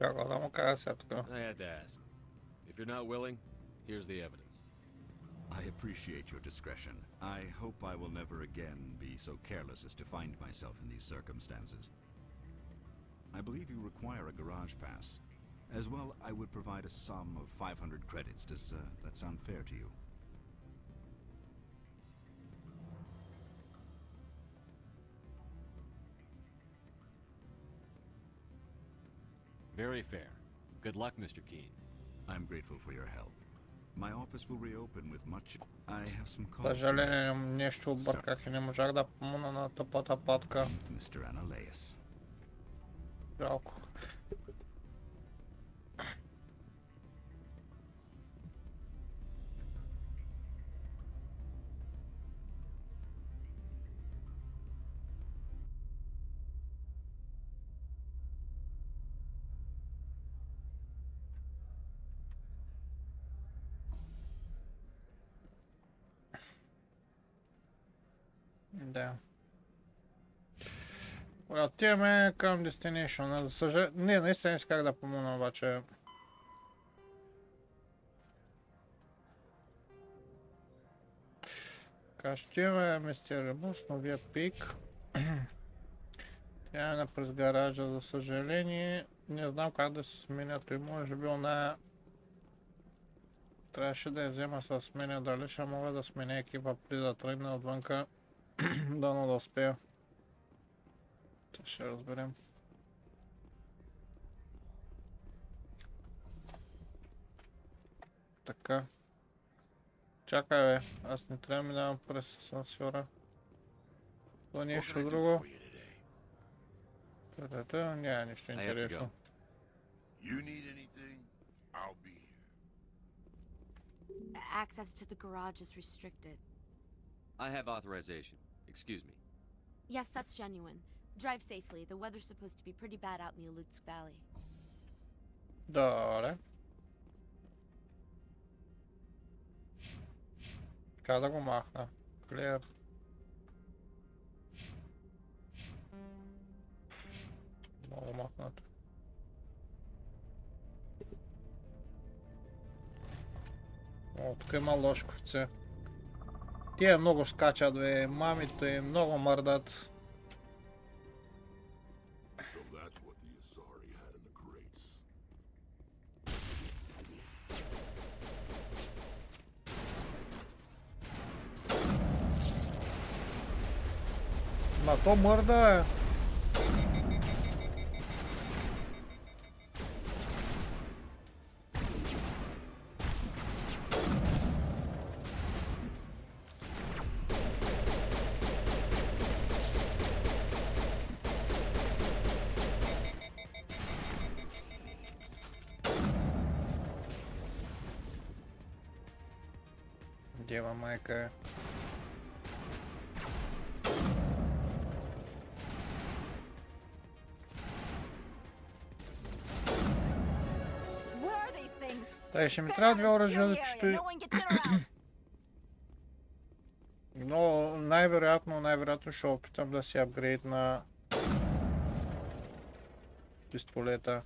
I had to ask. If you're not willing, here's the evidence. I appreciate your discretion. I hope I will never again be so careless as to find myself in these circumstances. I believe you require a garage pass. As well, I would provide a sum of 500 credits. Does that sound fair to you? Very fair. Good luck, Mr. Keene. I'm grateful for your help. My office will reopen with much... I have some За calls to съжаление, нещо обърках и не можах да помогна на тъпата патка. make. Mr. Analeus. Жалко. Да. Отиваме към Destination. Не, наистина исках да помогна, обаче. Така, ще имаме Мистер Ребус, новия пик. Тя е през гаража, за съжаление. Не знам как да се сменя, той може би она... Трябваше да я взема с сменя, дали ще мога да сменя екипа преди да тръгна отвънка. Дано да успея. Ще разберем. Така. Чакай, бе. Аз не трябва да минавам през асансьора. То нещо друго. Та-та-та, няма нищо интересно. You need anything? I'll be here. Access to the garage is restricted. I have authorization. Excuse me. Yes, that's genuine. Drive safely. The weather's supposed to be pretty bad out in the Alutsk Valley. Добре. Така да го махна. Clear. Много махнато. О, тук има лошковце. Тия много скачат, бе. Мамито им много мърдат. So that's what the Asari had in the crates. Ма то мърда, е. Дева майка е. Та ще ми трябва две оръжия, да чето... Но най-вероятно ще опитам да си апгрейд на пистолета.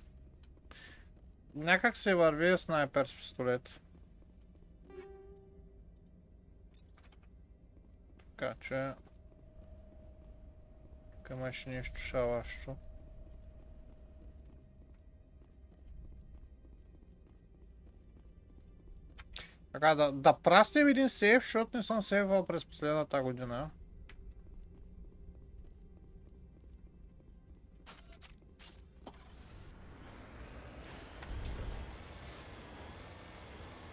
Някак се върви снайпер с пистолет. Така че... Тук имаше нещо шалащо. Така, да прастим един сейф, защото не съм сейвал през последната година.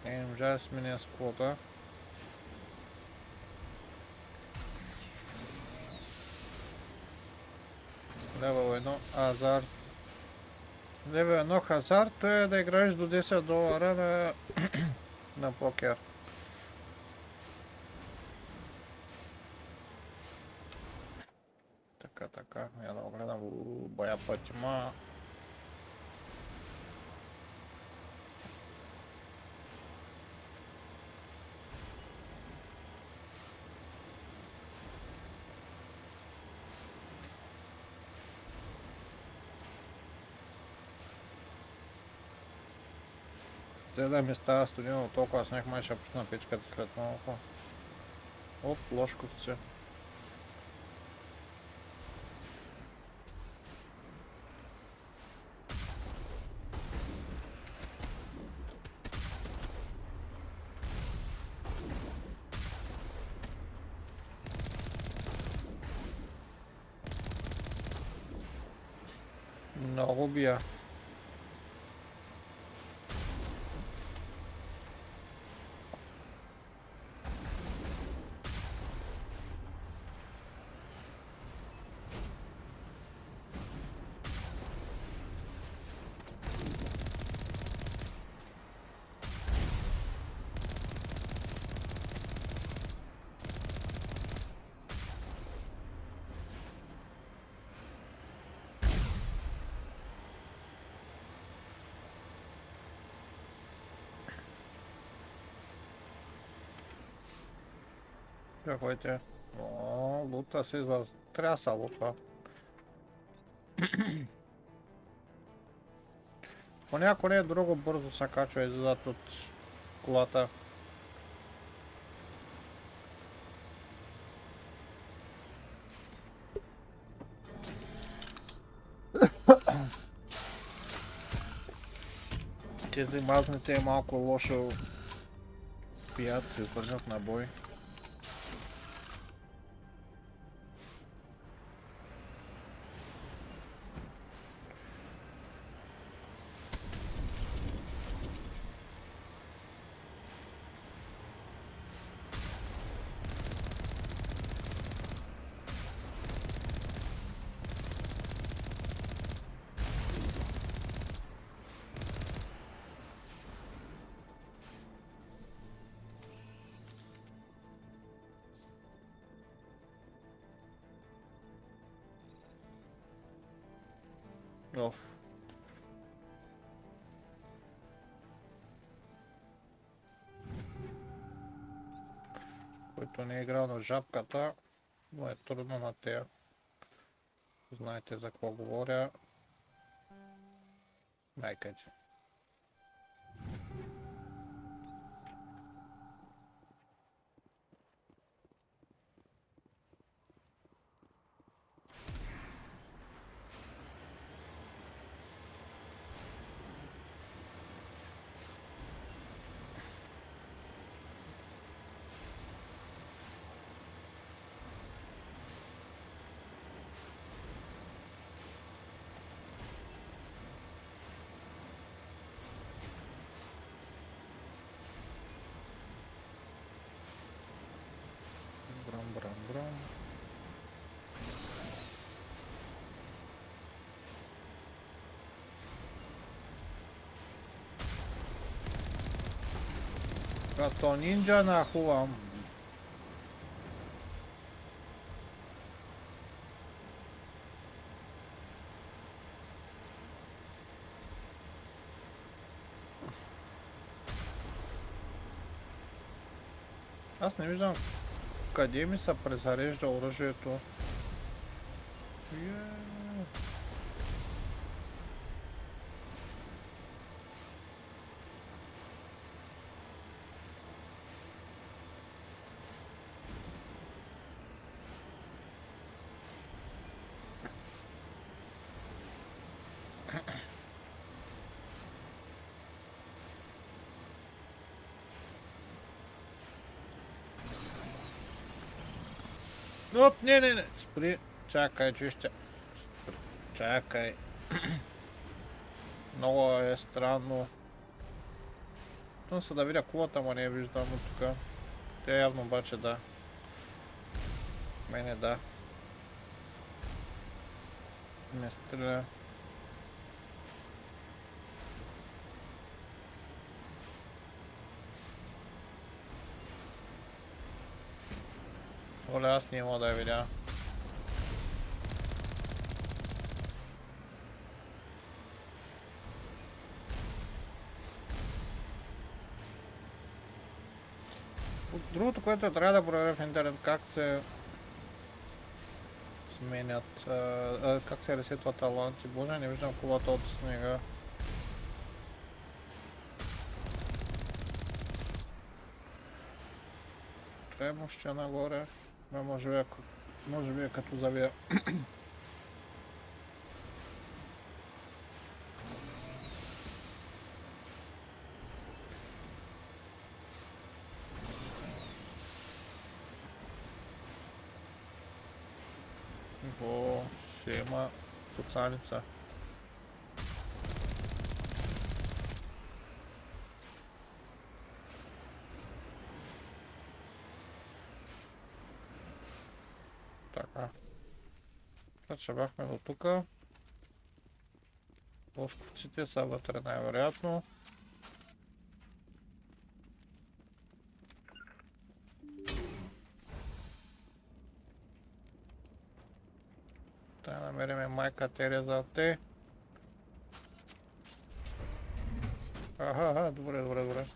Не можа да сменя сквота. Левел 1, Азар. Леве едно хазард, то е да играеш до $10 на покер. Така, я да огледам боя пътима. За да ми става студено толкова сняг, май ще пусна печката след малко. Оп, ложковци. Много бия. Какой-то. О, лута си тряса лутва. Понякога не е друго бързо се качва иззад от колата. Тези мазните малко лошо пият, се държат на бой. Оф. Който не е играл на жабката, но е трудно на тея. Знаете за какво говоря. Майка ти. Брам. Като нинджа нахувам. Аз не виждам къде ми се презарежда оръжието. Оп, не. Спри. Чакай, чище. Чакай. Много е странно. Тъм се да видя кулата, ма не я виждам от тук. Тя явно обаче да. Мене да. Не стреля. Оле, аз не мога да я видя. Другото, което трябва да проверя в интернет, как се сменят, как се ресетват таланти. Боже, не виждам колата от снега. Трябва още нагоре. Може би е като завия. О, ще има куцаница. Така. Значи бяхме до тука. Лошковците са вътре най-вероятно. Трябва да намерим майка Тереза те. Аха, добре.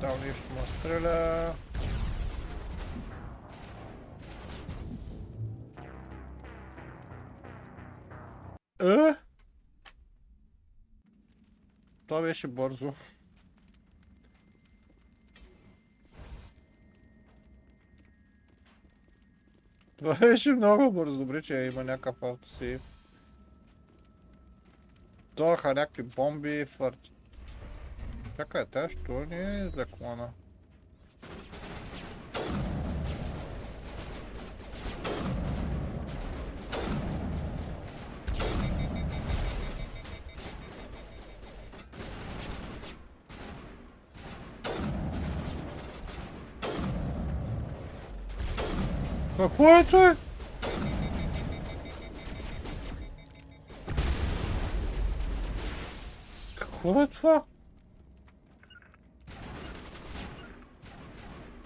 Там нещо ме стреля. Това беше бързо. Това беше много бързо. Добре, че има някакъв автосейв. Тоха някакви бомби и фърти. Чакай, тя що не е заклона? Какво е това? Какво е това?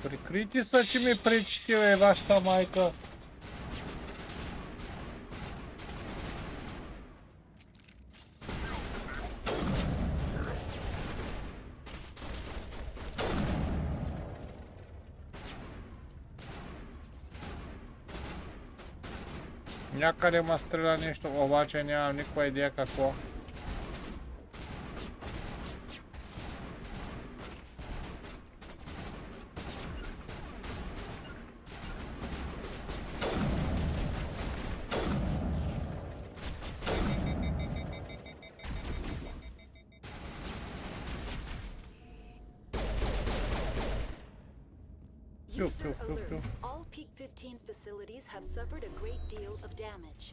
Прикрити са, че ми пречите, бе, вашата майка. Някъде ма стреля нещо, обаче нямам никаква идея какво. User alert. All Peak 15 facilities have suffered a great deal of damage.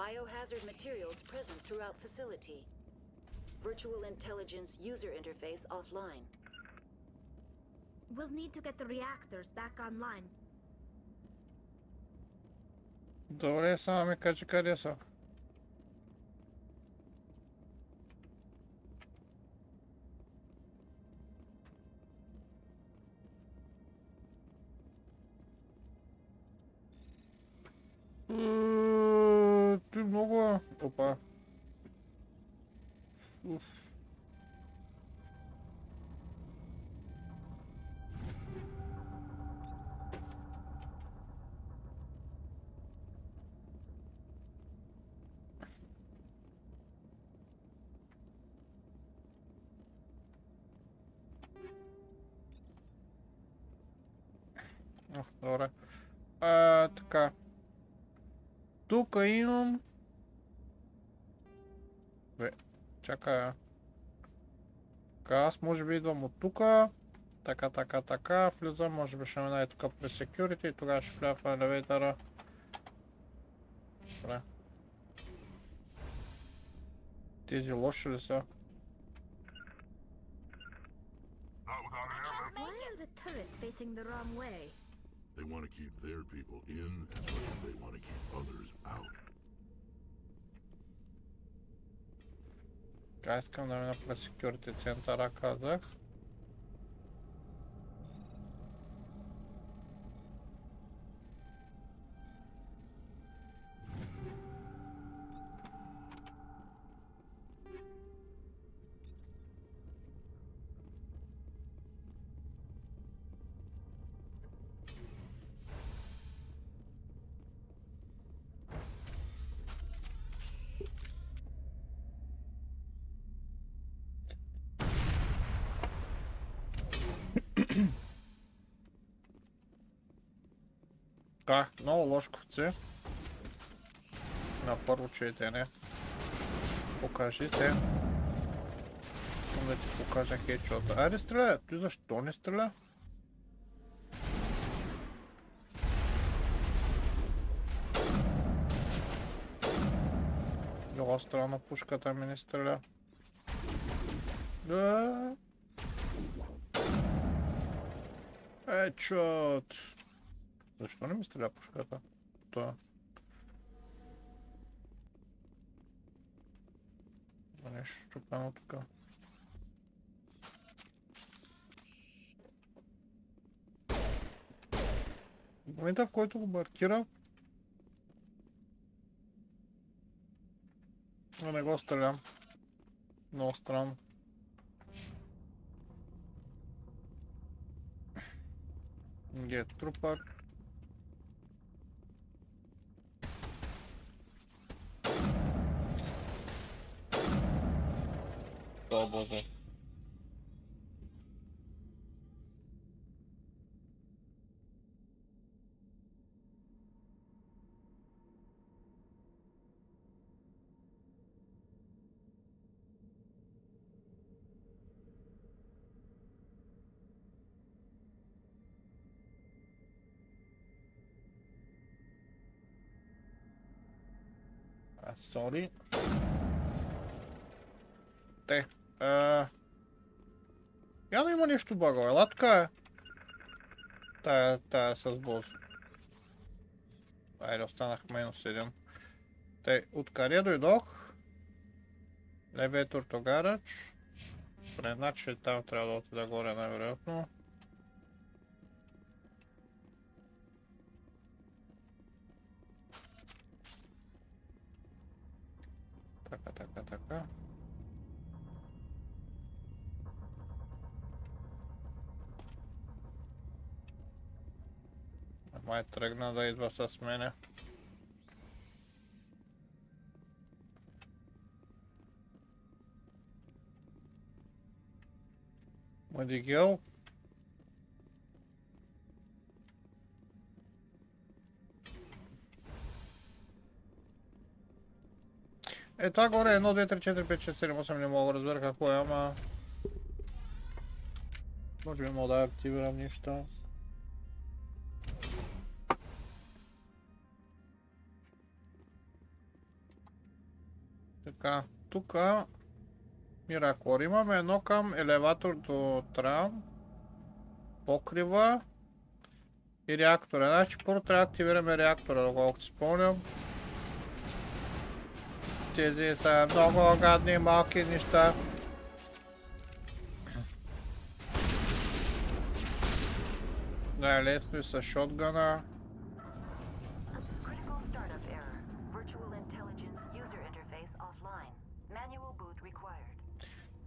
Biohazard materials present throughout facility. Virtual intelligence user interface offline. We'll need to get the reactors back online. Добре, само ми кажи къде са. Ти много... Опа. Уф. Добре. Така. Тук имам... Бе, чакай. Така, аз може би идвам от тука. Така. Влизам, може би ще мина и тука през security и тогава ще вляза в елевейтъра. Добре. Тези лоши ли са? Why are the turrets facing the wrong way? They want to keep their people in, and they want to keep others out. Така, искам да мина през security центъра, казах. Да, много лошковци. На първо четене. Покажи се. Искам да ти покажа хедшота. Айде стреля! Ти защо не стреля? Много странно пушката ми не стреля. Да. Хедшот! Защо не ми стреля пушката? Това. Нещо чупено тук. В момента, в който го маркира, но не го стрелям. Много странно. Где е трупак? О, боже. Сори. Те. Явно има нещо баго. Ела тук е. Тая с бос. Айде, останах минус един. Те, откъде дойдох? Левиатор тогарач. Значи там трябва да отида горе най-вероятно. Така. Май тръгна да идва с мене. Мадигел. Е, това горе 1, 2, 3, 4, 5, 6, 7, 8 не мога да разбера какво е, ама... Може би мога да активирам нищо. Така, тука... Миракор. Имаме едно към елеватор до трам. Покрива. И реактора. Значи първо трябва да активираме реактора, доколкото спомням. Тези са много гадни малки неща. Да, лесно и с шотгана.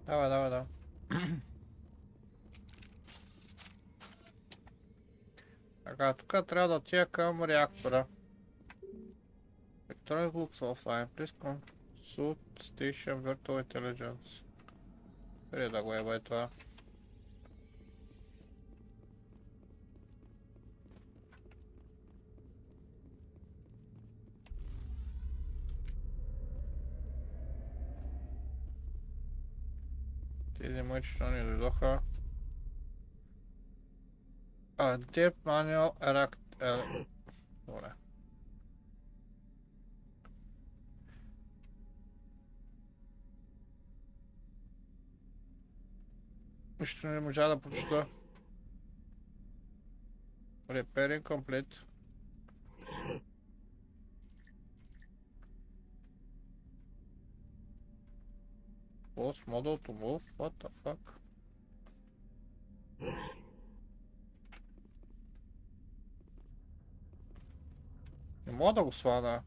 Давай. Така, тук трябва да отида към реактора. Electronic looks offline. Please consult Station Virtual Intelligence. Преди да го еба това. Тези мъчета ни дойдоха. Deep Manual Добре. Нищо не можа да прочета. Repairing complete. Boss model to move? What the fuck? Не мога да го свана.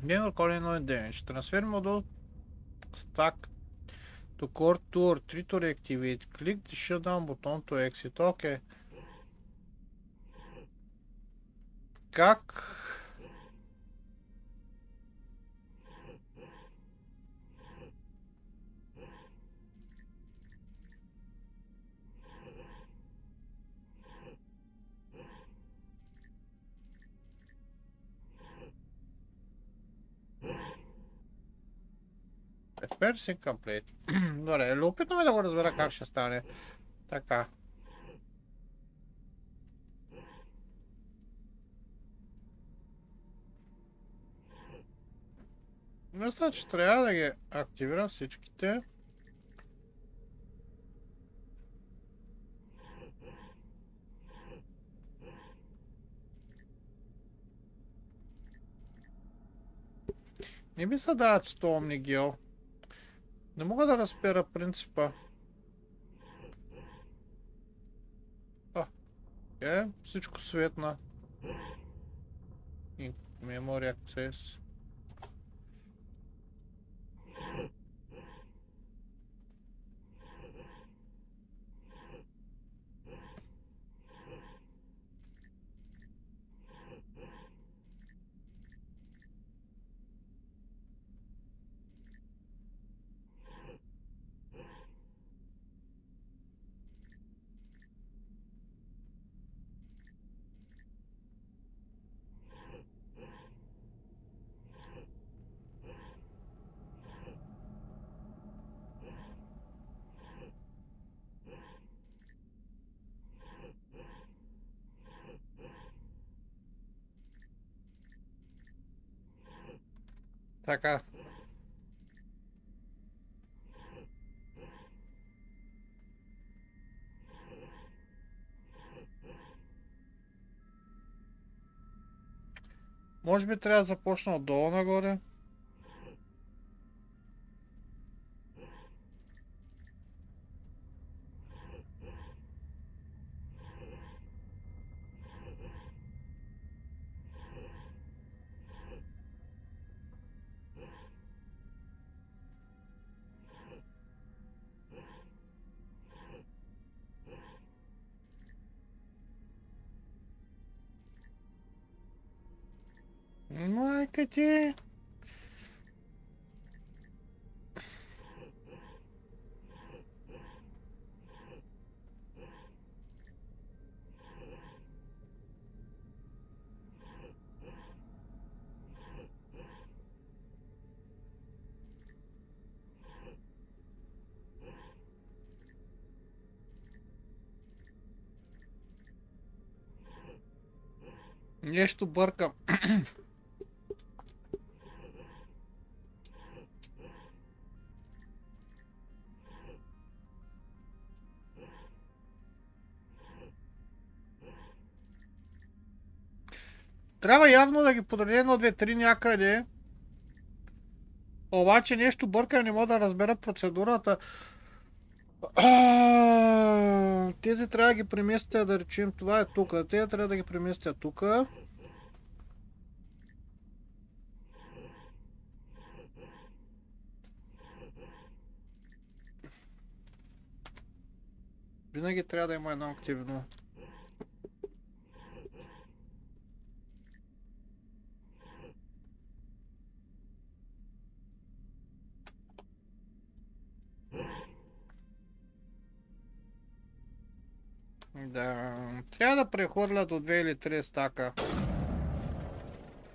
Gain recording no damage. Transfer model stack to core 2 or 3 to reactivate. Click the shutdown button to exit. Окей. Как? Repairs incomplete. Добре, любопитно е да го разбера как ще стане. Така. Мисля, че трябва да ги активирам всичките. Не ми се дават 100 омнигел. Не мога да разбера принципа. Всичко светна. И memory access. Така. Може би трябва да започна отдолу нагоре. Майка ти! Нещо бъркам. Трябва явно да ги подреди 1, 2, 3 някъде. Обаче нещо бъркам, не мога да разбера процедурата. Тези трябва да ги преместя, да речем, това е тук. Тези трябва да ги преместя тук. Винаги трябва да има едно активно. Да, трябва да прехвърля до 2 или 3 стака.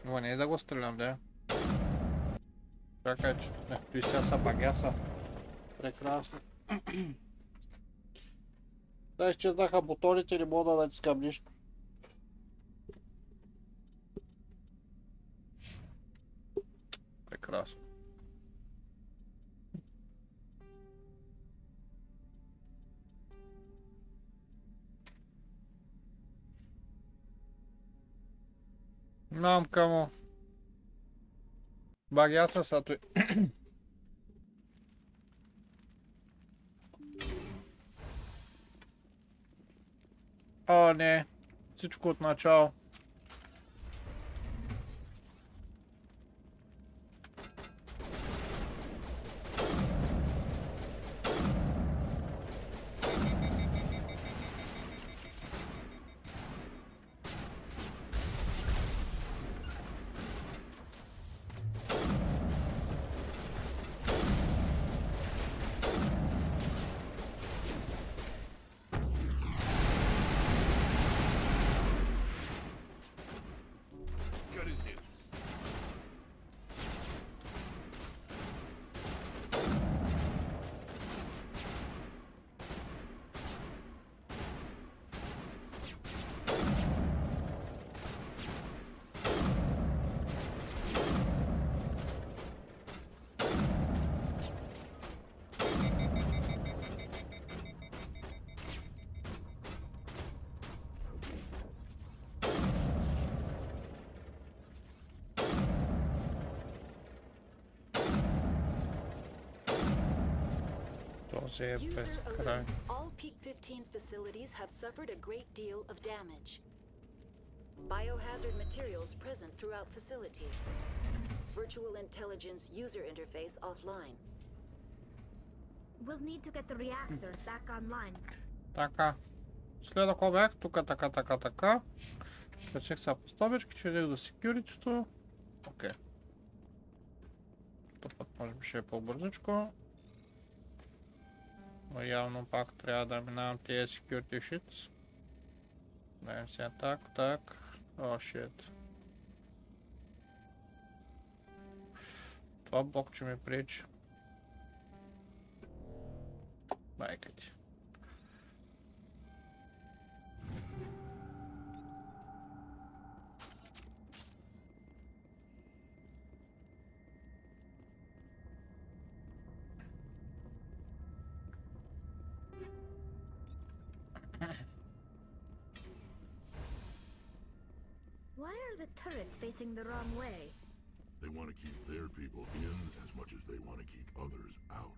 Но не да го стрелям, да. Чакай, че той сега са багяса. Прекрасно. Да, изчезнаха бутоните, не мога да натискам нищо. Прекрасно. Мамка му. Багяса са той. О, не. Всичко от начало. Този е User безкрай. alert. All Peak 15 facilities have suffered a great deal of damage. Biohazard materials present throughout facility. Virtual intelligence user interface offline. We'll need to get the reactors back online. Така. След ако бях тук така. Качих сега по стовички, че идех до security-то. Окей. Това път може би ще е по-бързичко. Но явно пак трябва да минавам тия security sheets. Даем сега так. О, shit. Това блокче ми пречи. Майка ти. Why are the turrets facing the wrong way? They want to keep their people in as much as they want to keep others out.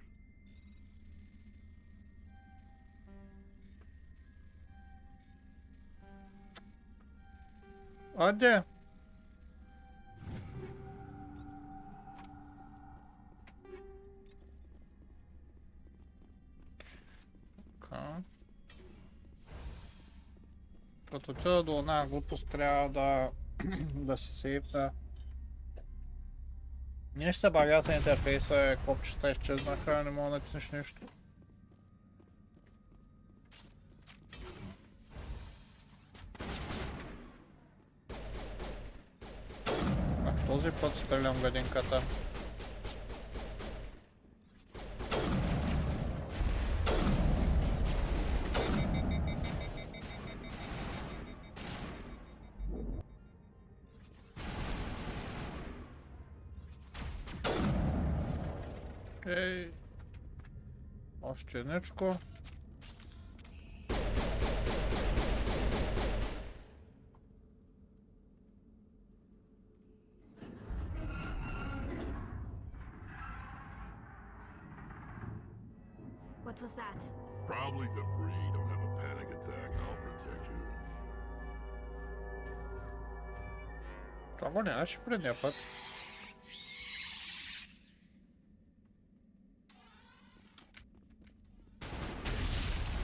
Hadi. Така. Като отида до една глупост, трябва да се сейвна. Ние ще се бавя за интерфейса, копчета изчезнаха, не мога да натиснеш нещо. Този път стрелям гадинката. Ей, още едничко. What was that? Probably debris. Don't have a panic attack. I'll protect you. Това го нямаше предния път.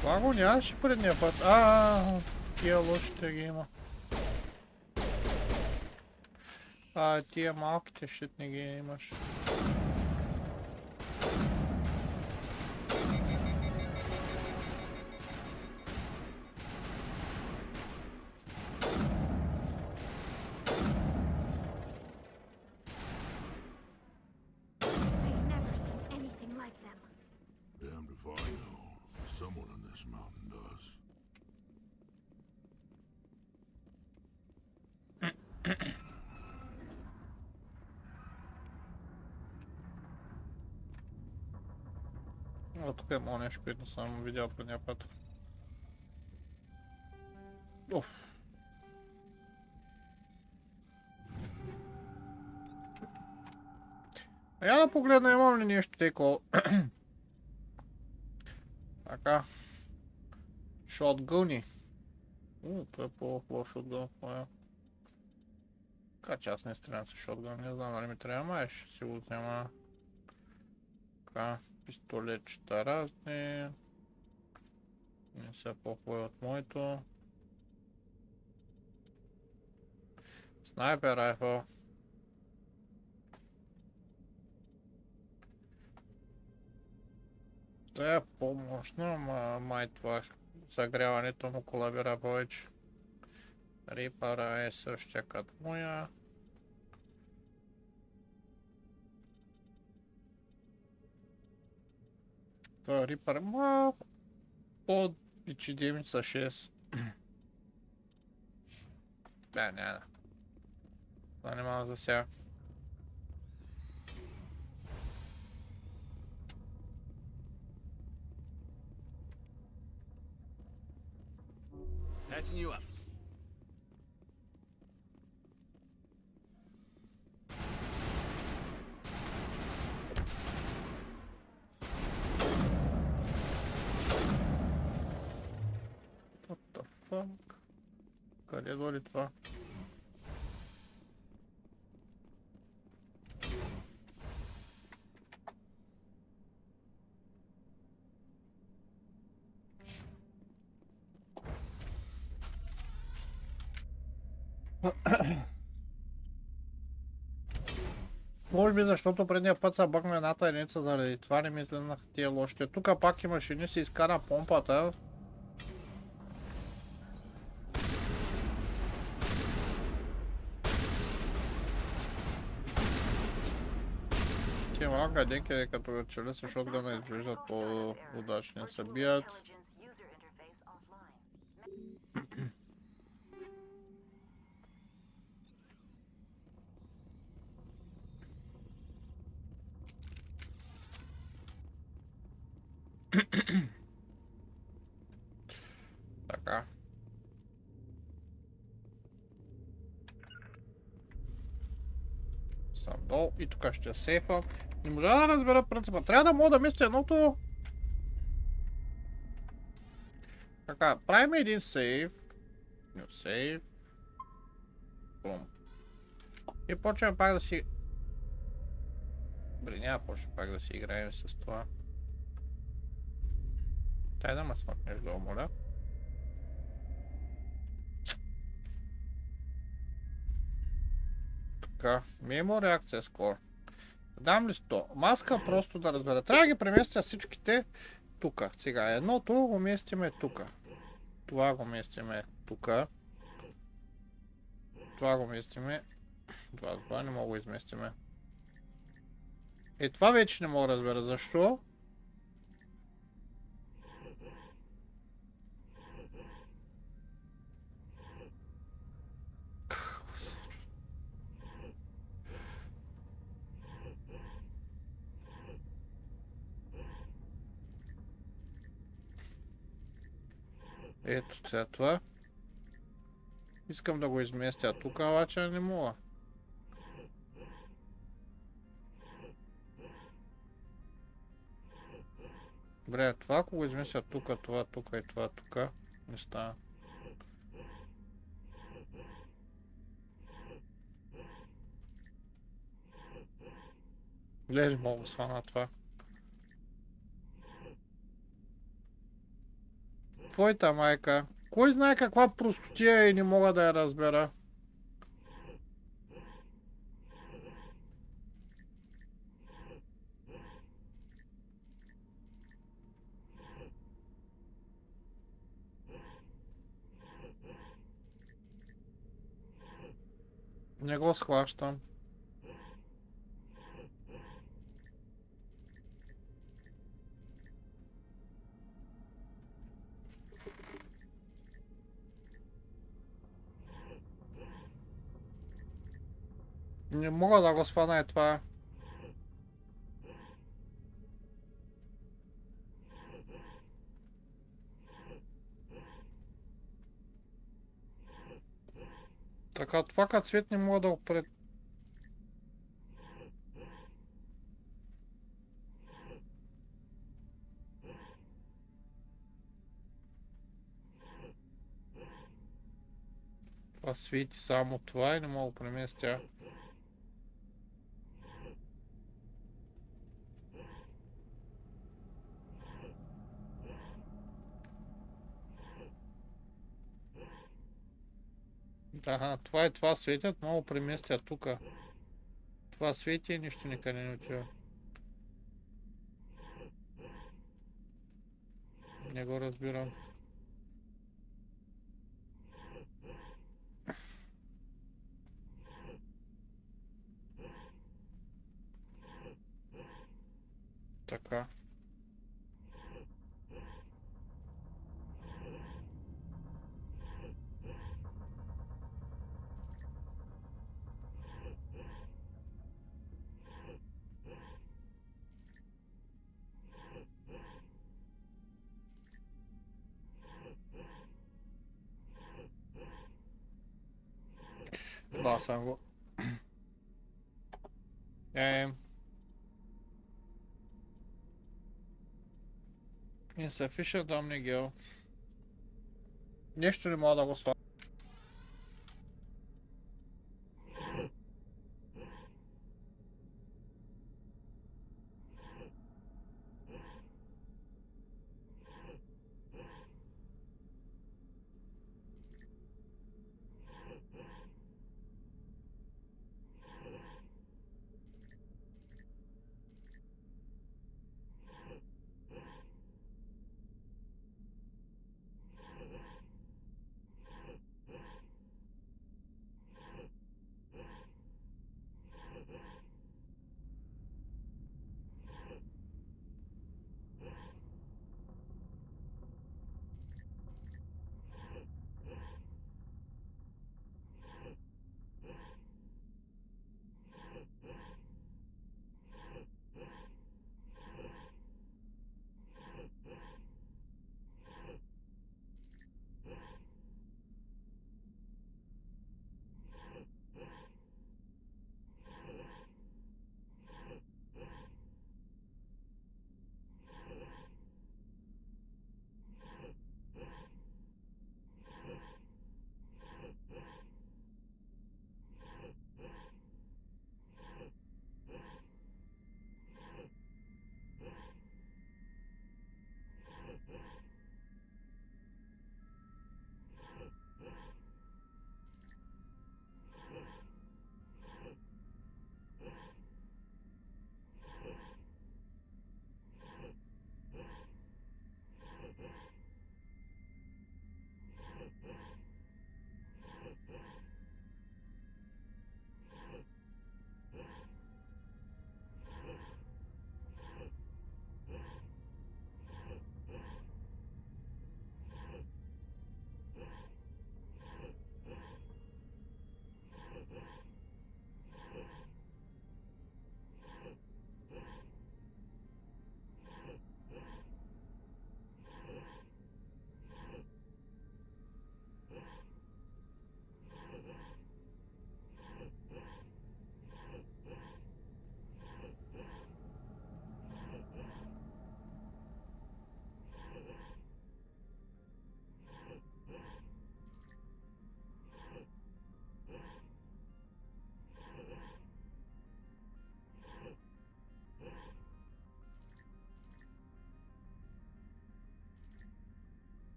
Това го нямаше предния път. Тия лошите ги има. Тия малките щит не ги имаш. I've never seen anything like them. Damned if I know. Someone in this mountain does. Тук има нещо, което съм видял предния път. Уф. Я да погледна, имам ли нещо такова. Така. Шотгъни. Това е по-хубав шотгън в моя. Така че аз не стрелям с шотгън, не знам дали ми трябва, май ще си го взема. Така, пистолетчета разни. Не са по-хубави от моето. Снайпер райфъл. Това е по-мощно, май това загряването му колабира повече. Рипъра е същия като моя. Това Рипър е малко по-бичидим са 6. Не. Това не мога за сега. Patching you up. това? Къде дойде това? Може би защото предния път са бъгна едната единица, заради това не мисля на тия лошите. Тук пак имаше, не се изкара помпата. Тия малка денки, като чели се шотгана изглеждат по-удачни, се бият. Така. Съм долу и тук ще сейфа. Не можа да разбера принципа. Трябва да мога да мисля едното. Така, правим един сейф. New сейф. Бум. И почваме пак да си... Добре, няма почваме пак да си играем с това. Дай да ме смъкнеш долу, моля. Така, Memory Access Core. Дам ли 100? Маска просто да разбера. Трябва да ги преместя всичките тук. Сега едното го местиме тук. Това го местиме тук. Това го местиме. Това не мога го изместиме. Това вече не мога да разбера. Защо? Ето сега това. Искам да го изместя тук, обаче не мога. Добре, това ако го изместя тук, това тук и това тук, не става. Гледай, мога да свана това. Твоята майка. Кой знае каква простотия и не мога да я разбера. Не го схващам. Не мога да го схвана и това. Така, това като цвет не мога да го пред... Това свети само това и не мога да преместя. Ага, това и това светят, мога да преместя тук. Това свети и нищо никъде не отива. Не го разбирам. Така. Да, съм го. Insufficient Omnigel. Jeszcze nie ma da go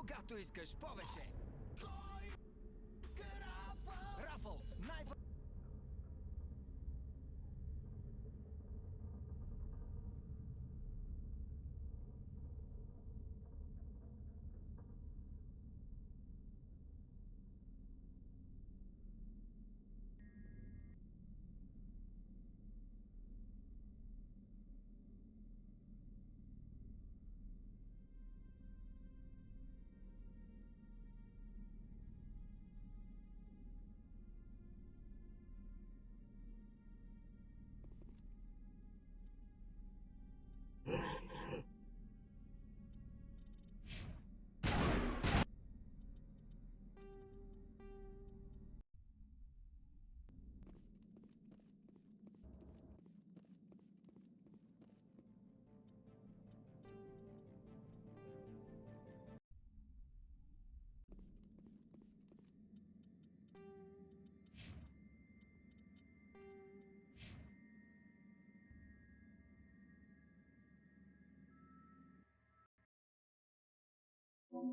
Koga tu iskaš poveće? Ruffles, najbolj... I've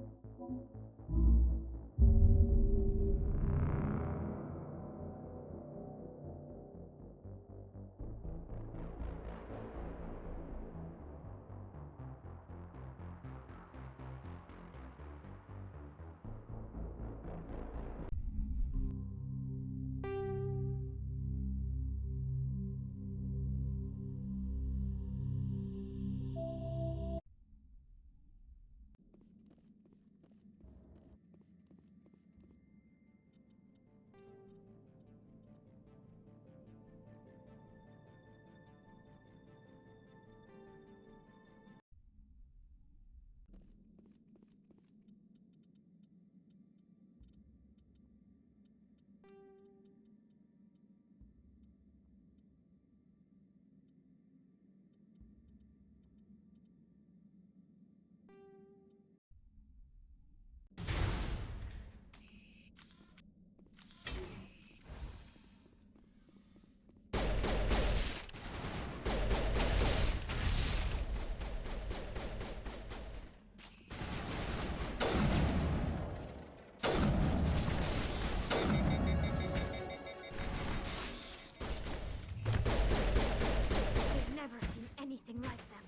never seen anything like them.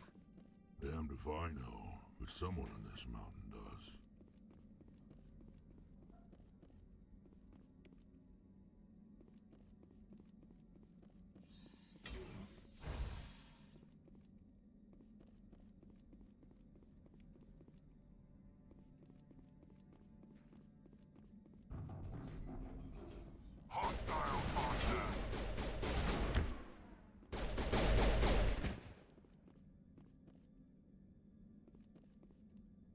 Damned if I know, but someone on this mountain does. Hostile contact!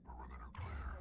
Perimeter clear.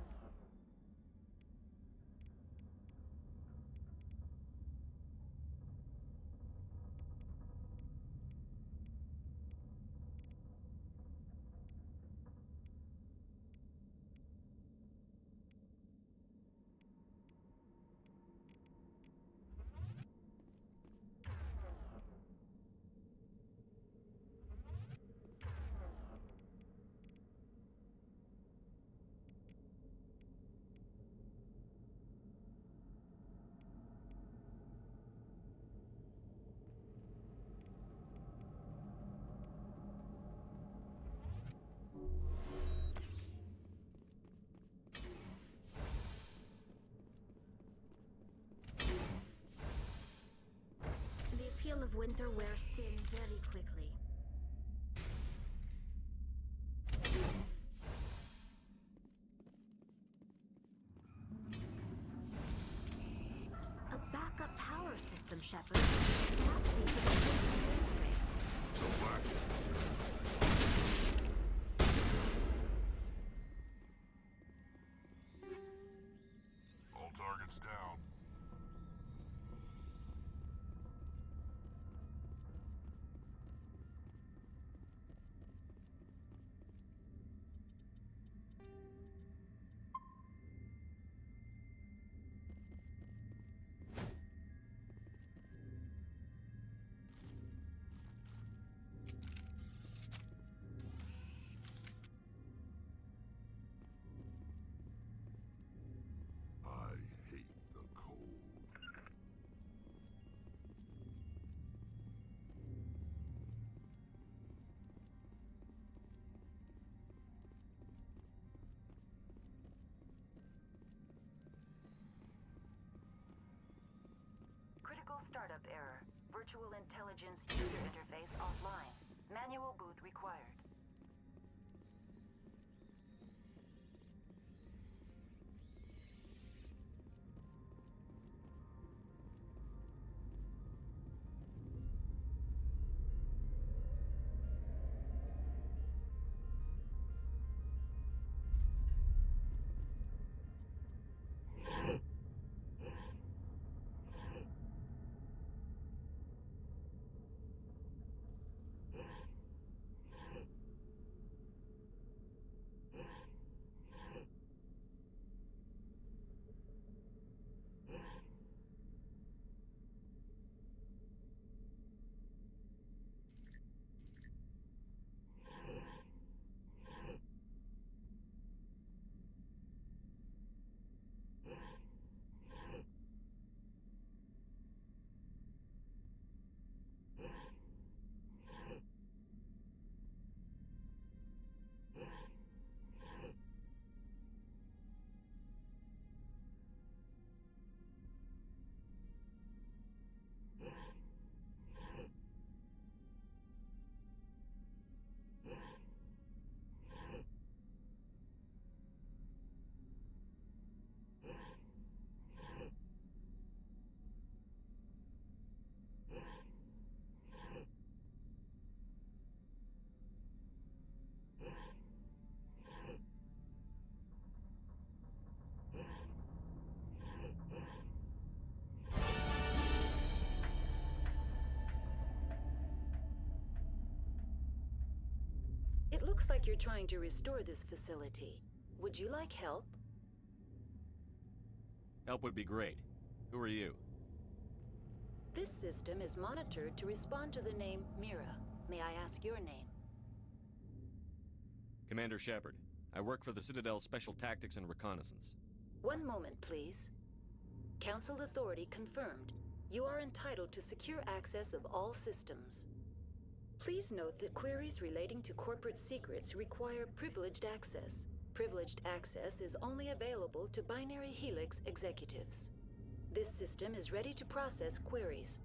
The appeal of winter wears thin very quickly. A backup power system, Shepard. It must be for the station mainframe. So back. All targets down. I hate the cold. Critical startup error. Virtual intelligence user interface offline. Manual boot required. Looks like you're trying to restore this facility. Would you like help? Help would be great. Who are you? This system is monitored to respond to the name Mira. May I ask your name? Commander Shepard. I work for the Citadel Special Tactics and Reconnaissance. One moment, please. Council authority confirmed. You are entitled to secure access of all systems. Please note that queries relating to corporate secrets require privileged access. Privileged access is only available to Binary Helix executives. This system is ready to process queries.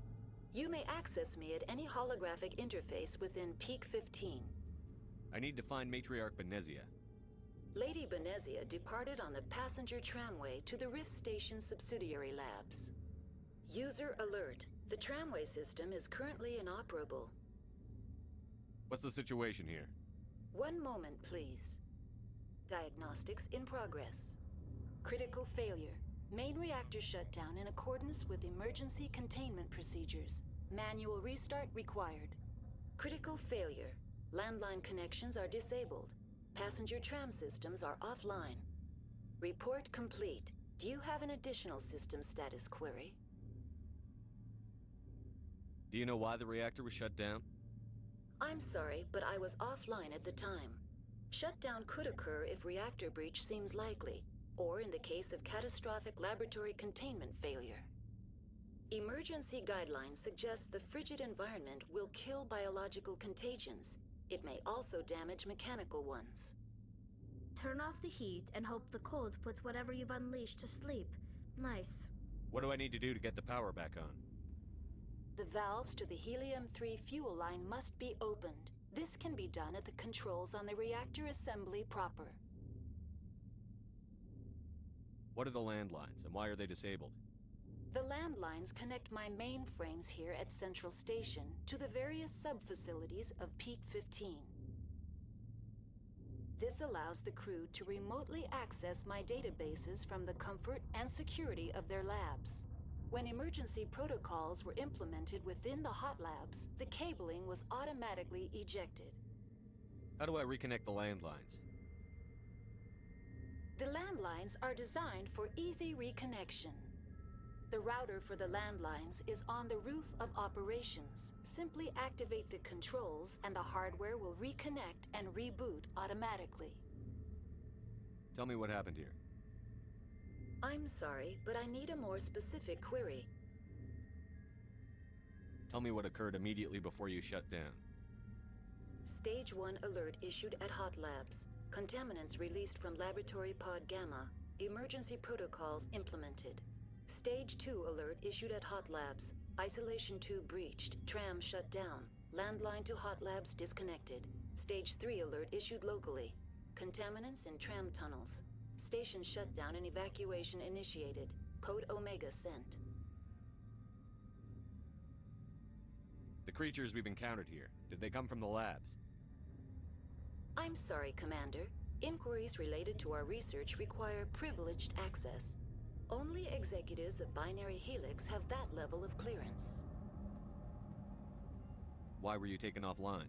You may access me at any holographic interface within Peak 15. I need to find Matriarch Benezia. Lady Benezia departed on the passenger tramway to the Rift Station subsidiary labs. User alert. The tramway system is currently inoperable. What's the situation here? One moment, please. Diagnostics in progress. Critical failure. Main reactor shut down in accordance with emergency containment procedures. Manual restart required. Critical failure. Landline connections are disabled. Passenger tram systems are offline. Report complete. Do you have an additional system status query? Do you know why the reactor was shut down? I'm sorry, but I was offline at the time. Shutdown could occur if reactor breach seems likely, or in the case of catastrophic laboratory containment failure. Emergency guidelines suggest the frigid environment will kill biological contagions. It may also damage mechanical ones. Turn off the heat and hope the cold puts whatever you've unleashed to sleep. Nice. What do I need to do to get the power back on? The valves to the Helium-3 fuel line must be opened. This can be done at the controls on the reactor assembly proper. What are the landlines, and why are they disabled? The landlines connect my mainframes here at Central Station to the various sub-facilities of Peak 15. This allows the crew to remotely access my databases from the comfort and security of their labs. When emergency protocols were implemented within the hot labs, the cabling was automatically ejected. How do I reconnect the landlines? The landlines are designed for easy reconnection. The router for the landlines is on the roof of operations. Simply activate the controls and the hardware will reconnect and reboot automatically. Tell me what happened here. I'm sorry, but I need a more specific query. Tell me what occurred immediately before you shut down. Stage 1 alert issued at Hot Labs. Contaminants released from Laboratory Pod Gamma. Emergency protocols implemented. Stage 2 alert issued at Hot Labs. Isolation 2 breached. Tram shut down. Landline to Hot Labs disconnected. Stage 3 alert issued locally. Contaminants in tram tunnels. Station shutdown and evacuation initiated. Code Omega sent. The creatures we've encountered here, did they come from the labs? I'm sorry, Commander. Inquiries related to our research require privileged access. Only executives of Binary Helix have that level of clearance. Why were you taken offline?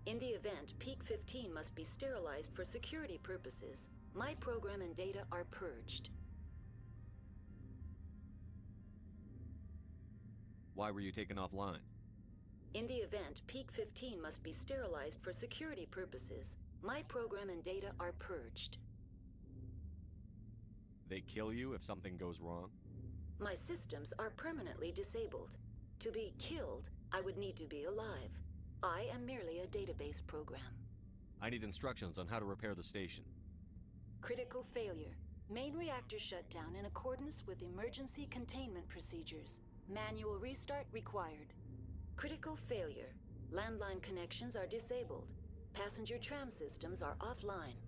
In the event, Peak 15 must be sterilized for security purposes. My program and data are purged. Why were you taken offline? In the event, Peak 15 must be sterilized for security purposes. My program and data are purged. They kill you if something goes wrong? My systems are permanently disabled. To be killed, I would need to be alive. I am merely a database program. I need instructions on how to repair the station. Critical failure. Main reactor shut down in accordance with emergency containment procedures. Manual restart required. Critical failure. Landline connections are disabled. Passenger tram systems are offline.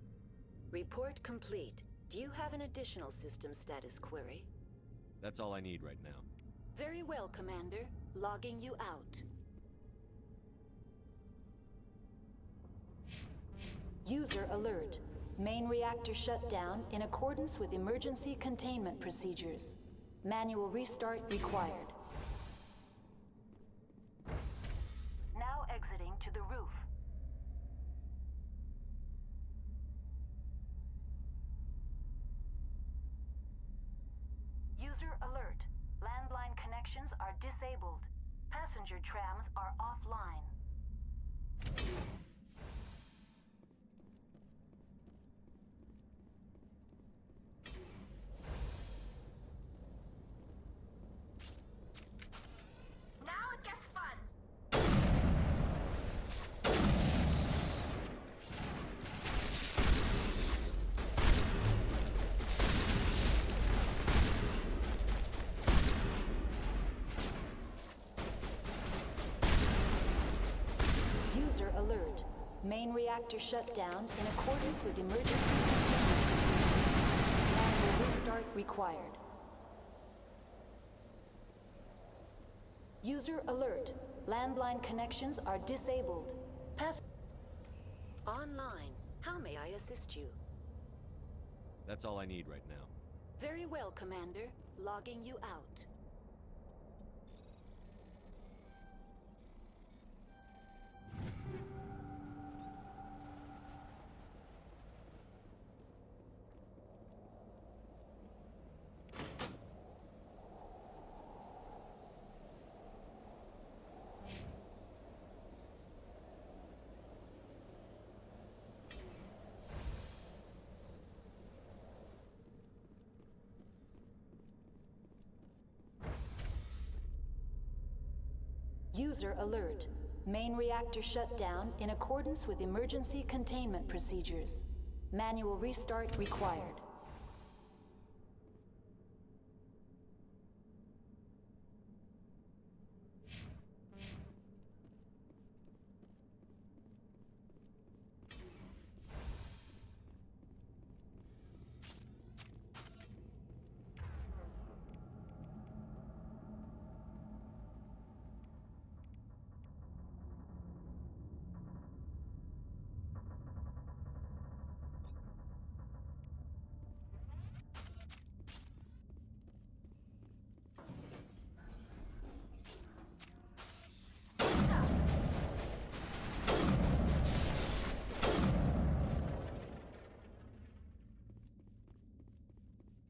Report complete. Do you have an additional system status query? That's all I need right now. Very well, Commander. Logging you out. User alert. Main reactor shut down in accordance with emergency containment procedures. Manual restart required. Now exiting to the roof. connections are disabled. Passenger trams are offline. Now it gets fun! User alert. Main reactor shut down in accordance with emergency containment procedures. Manual restart required. User alert. Landline connections are disabled. Pass online. How may I assist you? That's all I need right now. Very well, Commander. Logging you out. User alert. Main reactor shut down in accordance with emergency containment procedures. Manual restart required.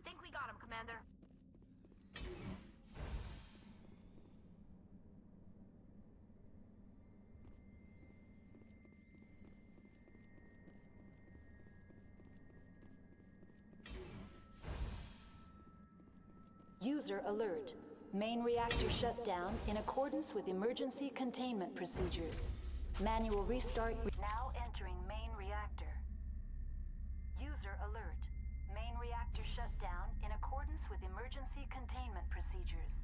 Think we got him, Commander. User alert. Main reactor shut down in accordance with emergency containment procedures. Manual restart now entering main reactor. User alert. Main reactor shut down in accordance with emergency containment procedures.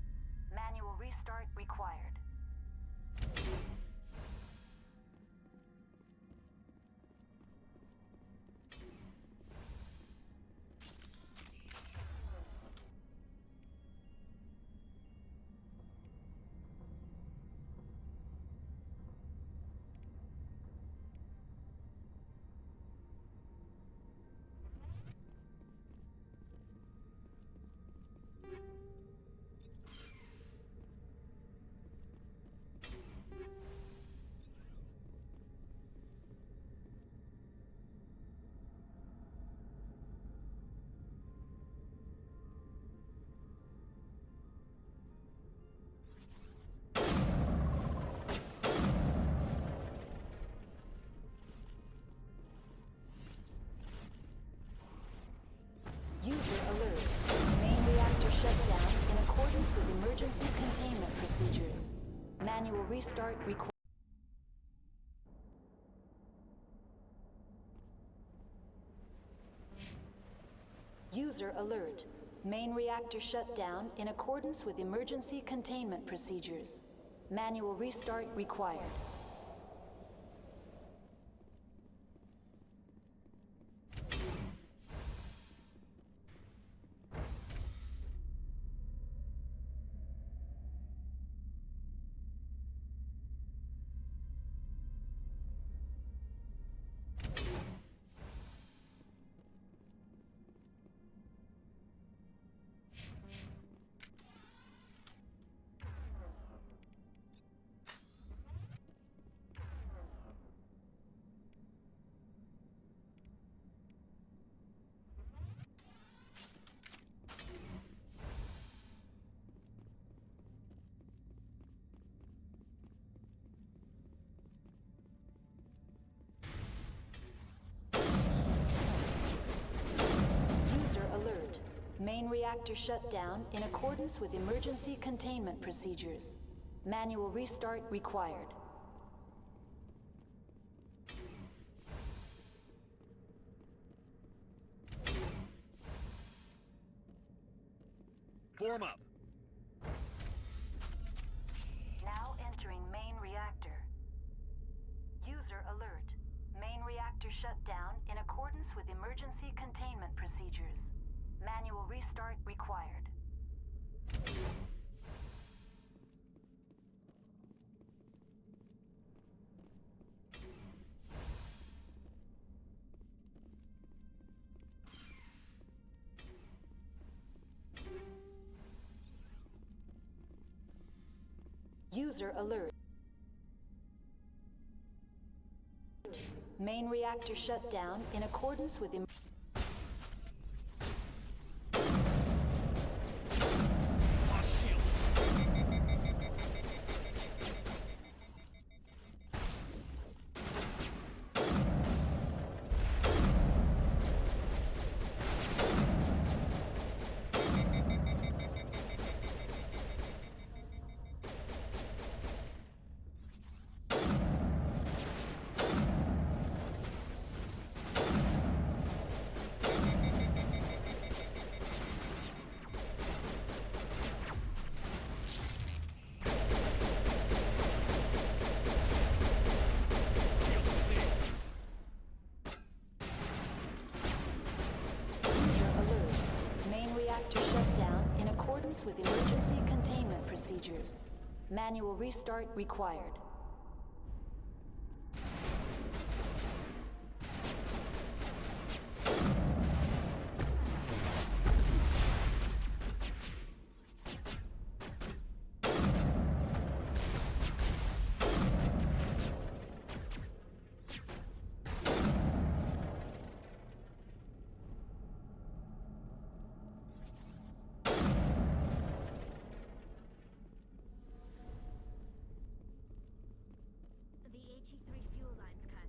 Manual restart required. User alert. Main reactor shut down in accordance with emergency containment procedures. Manual restart required. User alert. Main reactor shut down in accordance with emergency containment procedures. Manual restart required. Main reactor shut down in accordance with emergency containment procedures. Manual restart required. Form up. Now entering main reactor. User alert. Main reactor shut down in accordance with emergency containment procedures. Manual restart required. User alert. Main reactor shut down in accordance with with emergency containment procedures. Manual restart required. The HE3 fuel line's cut.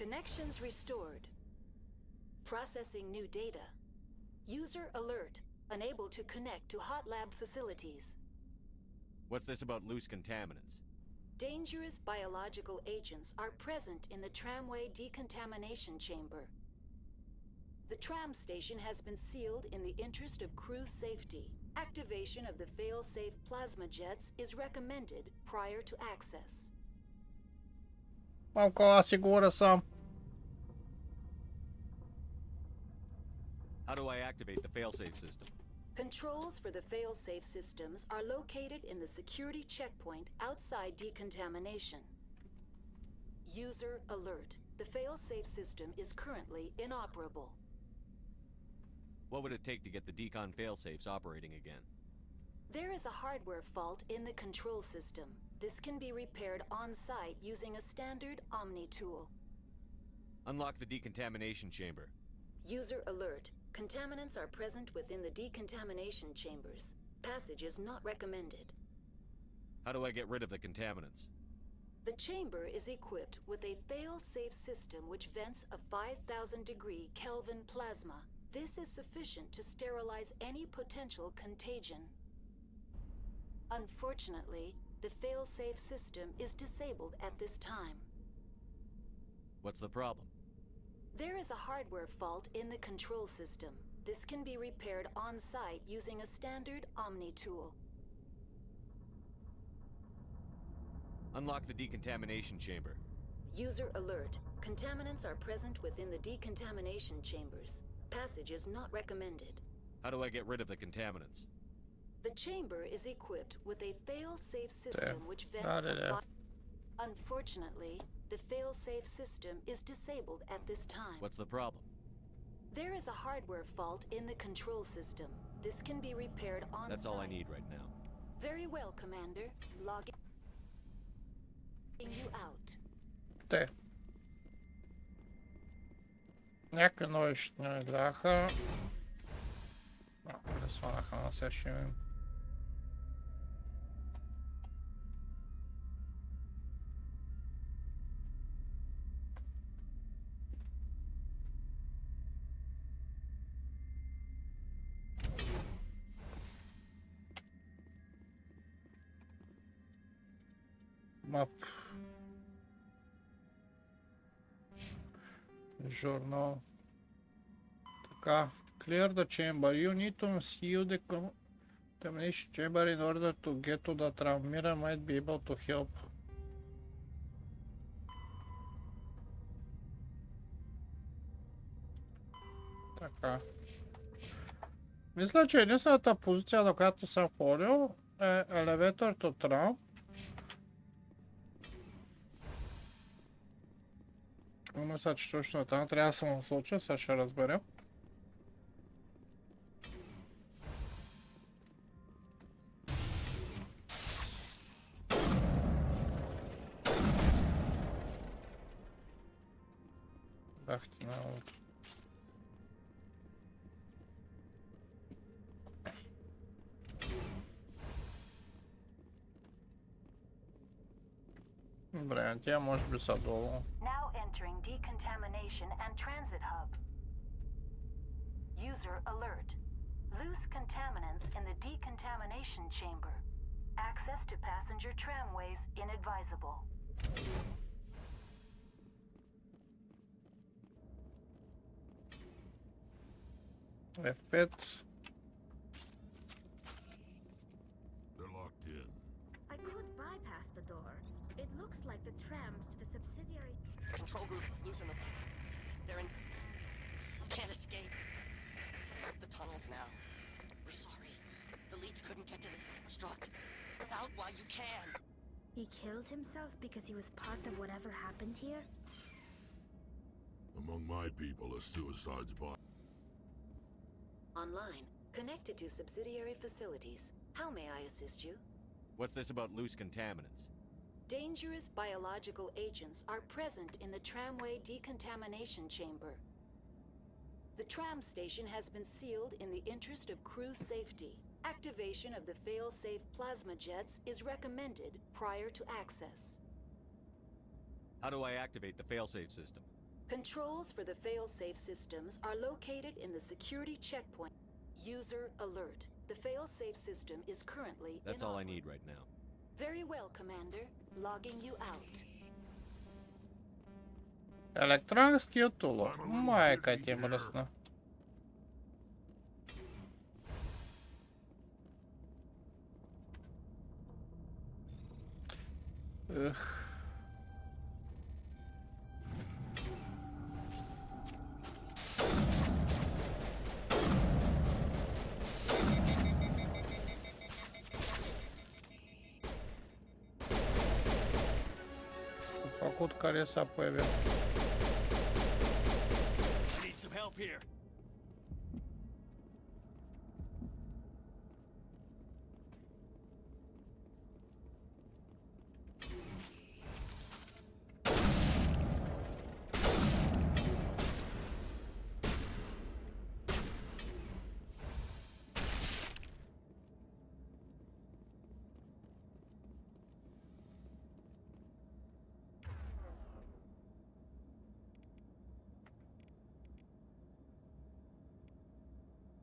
Connections restored. Processing new data. User alert. Unable to connect to hot lab facilities. What's this about loose contaminants? Dangerous biological agents are present in the tramway decontamination chamber. The tram station has been sealed in the interest of crew safety. Activation of the fail-safe plasma jets is recommended prior to access. Mam qual a segurança? How do I activate the failsafe system? Controls for the fail-safe systems are located in the security checkpoint outside decontamination. User alert. The fail-safe system is currently inoperable. What would it take to get the decon failsafes operating again? There is a hardware fault in the control system. This can be repaired on-site using a standard Omni tool. Unlock the decontamination chamber. User alert. Contaminants are present within the decontamination chambers. Passage is not recommended. How do I get rid of the contaminants? The chamber is equipped with a fail-safe system which vents a 5,000-degree Kelvin plasma. This is sufficient to sterilize any potential contagion. Unfortunately, the fail-safe system is disabled at this time. What's the problem? There is a hardware fault in the control system. This can be repaired on-site using a standard Omni tool. Unlock the decontamination chamber. User alert. Contaminants are present within the decontamination chambers. Passage is not recommended. How do I get rid of the contaminants? The chamber is equipped with a fail-safe system which vents Unfortunately, the fail-safe system is disabled at this time. What's the problem? There is a hardware fault in the control system. This can be repaired on-site. That's all I need right now. Very well, Commander. Logging you out. Те. Някакви нови ще не изляха. Не сванаха на следващия ми. Map. Journal. Така. Clear the chamber. You need to seal the contamination chamber in order to get to the tram. Mira might be able to help. Така. Мисля, че единствената позиция, на която съм ходил, е елеваторът от трам. Мисля, че точно там трябва да се насоча, сега ще разберем. Бах ти на лото. Добре, тя може би са долу. Now entering decontamination and transit hub. User alert. Loose contaminants in the decontamination chamber. Access to passenger tramways inadvisable. F5. They're locked in. I could bypass the door. It looks like the trams to the subsidiary. Control group, loosen them. They're in. Can't escape. Up the tunnels now. We're sorry. The leads couldn't get to the struck. Get out while you can. He killed himself because he was part of whatever happened here? Among my people, a suicide's bot. Online. Connected to subsidiary facilities. How may I assist you? What's this about loose contaminants? Dangerous biological agents are present in the tramway decontamination chamber. The tram station has been sealed in the interest of crew safety. Activation of the fail-safe plasma jets is recommended prior to access. How do I activate the failsafe system? Controls for the failsafe systems are located in the security checkpoint. User alert. The failsafe system is currently That's all I need right now. Very well, Commander. Logging you out. Elektronski utulu. Majka ti je mrsna. Покут колеса появился. I need some help here.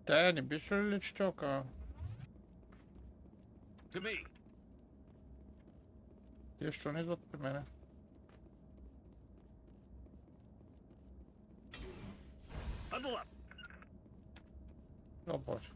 Да, не більше лічтока. To me. Є що не тут при мене. Huddle up. О боже.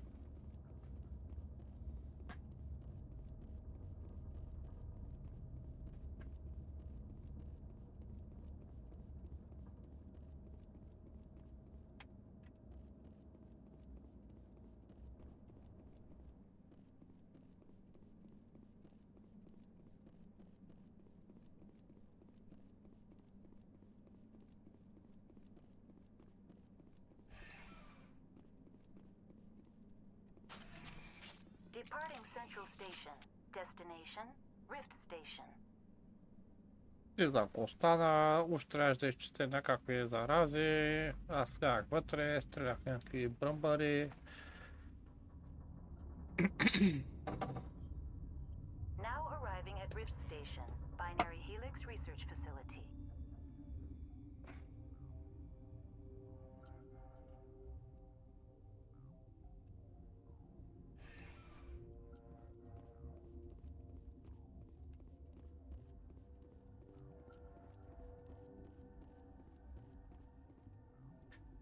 Departing Central Station. Destination, Rift Station. Не знам какво стана, уж трябваше да изчисте някакви зарази. Аз стрелях вътре, стрелях някакви бръмбари. Now arriving at Rift Station, Binary Helix Research Facility.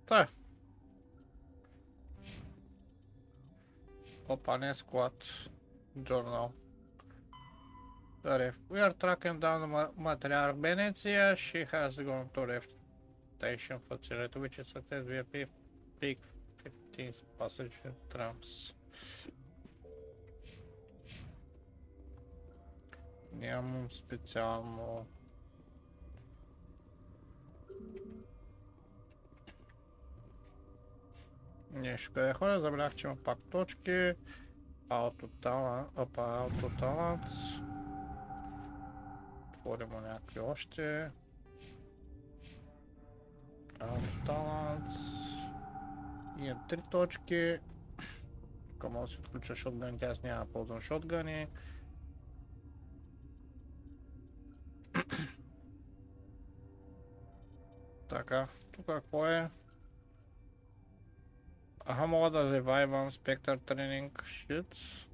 Та. Open squad journal. We are tracking down Matriarch Benezia. She has gone to Rift Station facility, which is attached via big 15 passenger trams. Нямам специално. Нещо къде ходя, забрах, че има пак точки. Autotalents. Отворим някакви още. Autotalents. Има 3 точки. Тук мога да си отключа шотгъните, аз няма да ползвам шотгъни. Така, тук какво е? Аха, мога да ревайвам Spectre Training Sheets.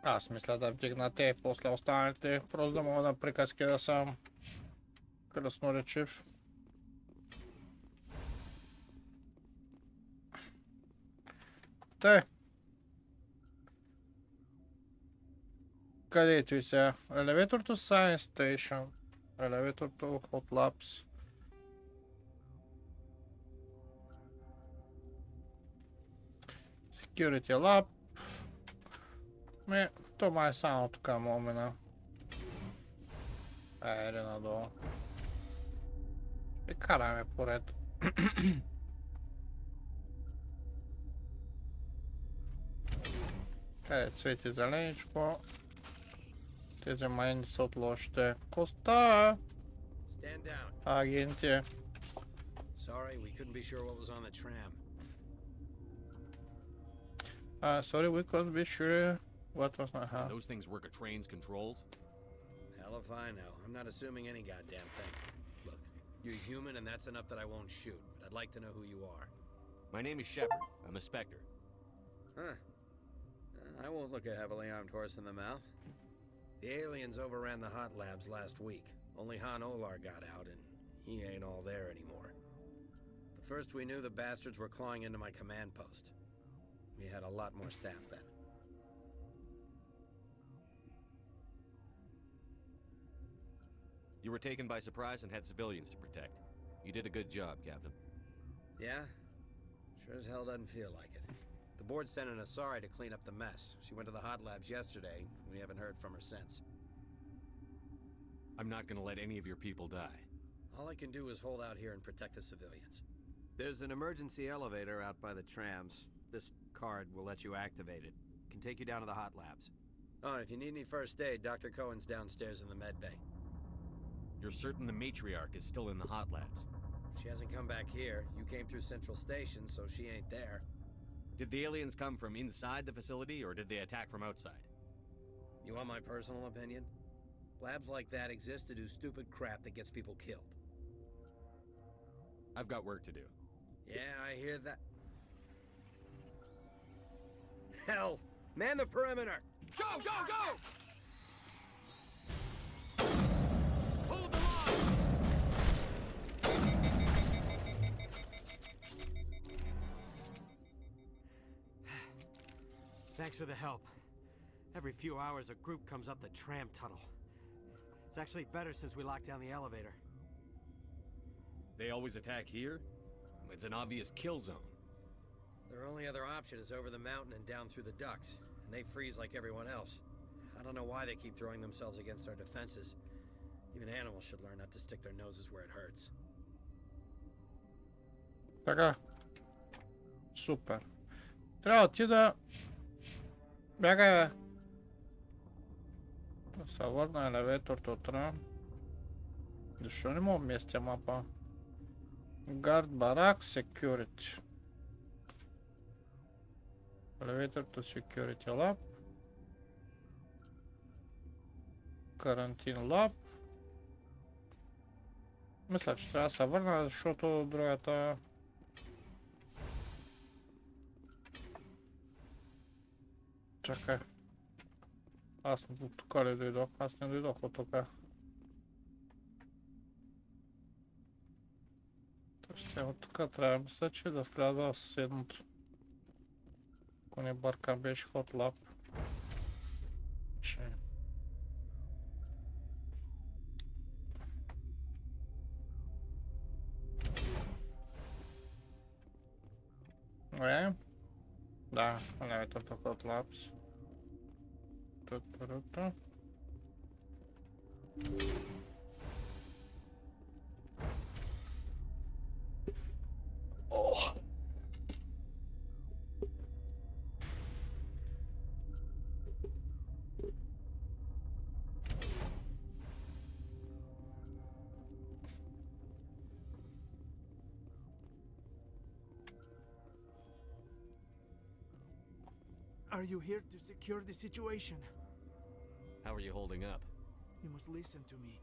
Аз мисля да вдигна те и после останалите, просто да мога да приказки да съм красноречив. Те. Къде ти сега? Elevator to Science Station. Elevator to Hot Labs. Security Lab. Това е само тук момена. Айде надолу. И караме поред. Къде цвети зеленичко. Тези майни са от лошите. Коста! Агенти. Sorry, we couldn't be sure what was on the tram. Sorry, we couldn't be sure What was not how? Those things work at train's controls? Hell if I know. I'm not assuming any goddamn thing. Look, you're human and that's enough that I won't shoot, but I'd like to know who you are. My name is Shepard. I'm a Spectre. Huh. I won't look a heavily armed horse in the mouth. The aliens overran the hot labs last week. Only Han Olar got out, and he ain't all there anymore. The first we knew, the bastards were clawing into my command post. We had a lot more staff then. You were taken by surprise and had civilians to protect. You did a good job, Captain. Yeah? Sure as hell doesn't feel like it. The board sent an Asari to clean up the mess. She went to the hot labs yesterday. We haven't heard from her since. I'm not gonna let any of your people die. All I can do is hold out here and protect the civilians. There's an emergency elevator out by the trams. This card will let you activate it. Can take you down to the hot labs. Oh, and if you need any first aid, Dr. Cohen's downstairs in the med bay. You're certain the matriarch is still in the hot labs? She hasn't come back here. You came through Central Station, so she ain't there. Did the aliens come from inside the facility, or did they attack from outside? You want my personal opinion? Labs like that exist to do stupid crap that gets people killed. I've got work to do. Yeah, I hear that. Hell! Man the perimeter! Go, go, go! Hold the line! Thanks for the help. Every few hours, a group comes up the tram tunnel. It's actually better since we locked down the elevator. They always attack here? It's an obvious kill zone. Their only other option is over the mountain and down through the ducts, and they freeze like everyone else. I don't know why they keep throwing themselves against our defenses. Even animals should learn not to stick their noses where it hurts. Така. Супер. Трябва ти да... Бягай, бе. Да се върна елеваторът от тръм. Защо не мога местя мапа? Guard Barrack Security. Elevator to Security Lab. Карантин Lab. Мисля, че трябва да се върна, защото другата... Чакай. Аз от тук ли дойдох? Аз не дойдох от тук. Ще от тук трябва, мисля, че да вляза в съседното. Ако не бъркам, беше Hot Lab. Че... Да, елеватор тук от Labs. Ту-ту-ру-ту. Ох! Are you here to secure the situation? How are you holding up? You must listen to me.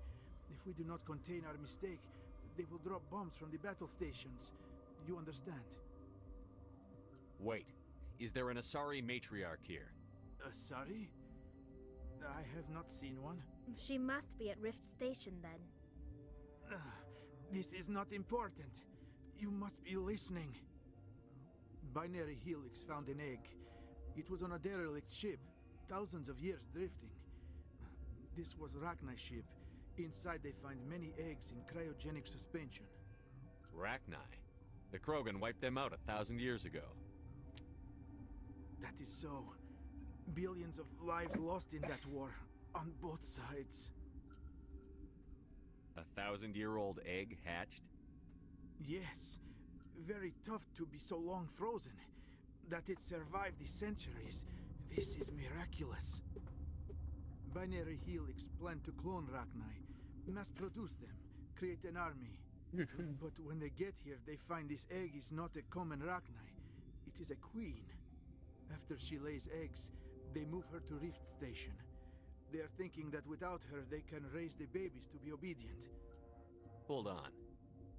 If we do not contain our mistake, they will drop bombs from the battle stations. You understand? Wait. Is there an Asari matriarch here? Asari? I have not seen one. She must be at Rift Station then. This is not important. You must be listening. Binary Helix found an egg. It was on a derelict ship, thousands of years drifting. This was Rachni's ship. Inside they find many eggs in cryogenic suspension. Rachni? The Krogan wiped them out 1,000 years ago. That is so. Billions of lives lost in that war, on both sides. 1,000-year-old egg hatched? Yes. Very tough to be so long frozen. That it survived the centuries, this is miraculous. Binary Helix planned to clone Rachni, mass-produce them, create an army. But when they get here, they find this egg is not a common Rachni. It is a queen. After she lays eggs, They move her to Rift Station. They're thinking that without her, they can raise the babies to be obedient. Hold on.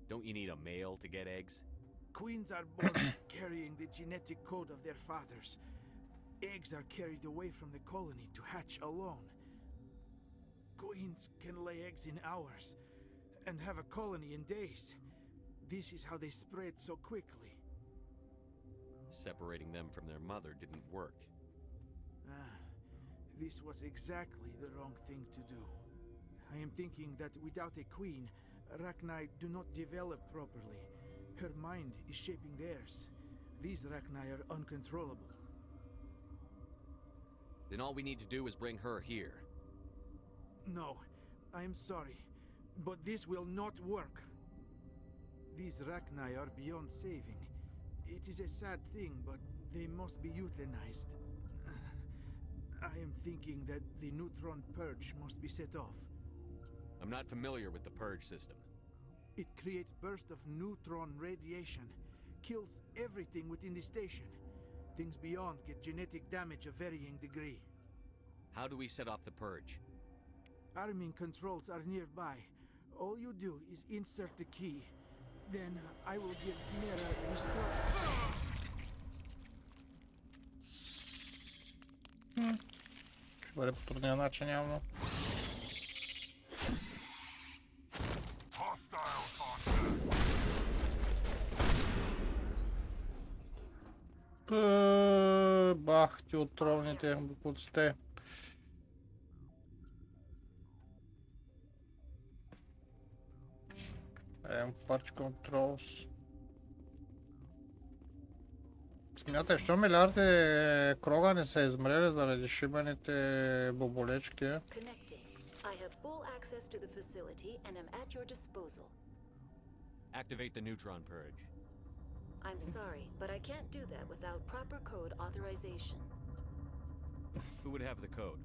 Don't you need a male to get eggs? Queens are born carrying the genetic code of their fathers. Eggs are carried away from the colony to hatch alone. Queens can lay eggs in hours and have a colony in days. This is how they spread so quickly. Separating them from their mother didn't work. This was exactly the wrong thing to do. I am thinking that without a queen, Rachni do not develop properly. Her mind is shaping theirs. These Rachni are uncontrollable. Then all we need to do is bring her here. No, I am sorry, but this will not work. These Rachni are beyond saving. It is a sad thing, but they must be euthanized. I am thinking that the neutron purge must be set off. I'm not familiar with the purge system. It creates bursts of neutron radiation, kills everything within the station. Things beyond get genetic damage of varying degree. How do we set off the purge? Arming controls are nearby. All you do is insert the key. Then I will give Chimera restore. Ще бъде по трудния начин явно. Бах ти отровните букуците. Парч контролс. Смятай, що милиарди крога не са измрели заради шибаните боболечки? Connecting. I have full access to the facility and am at your disposal. Activate the neutron purge. I'm sorry, but I can't do that without proper code authorization. Who would have the code?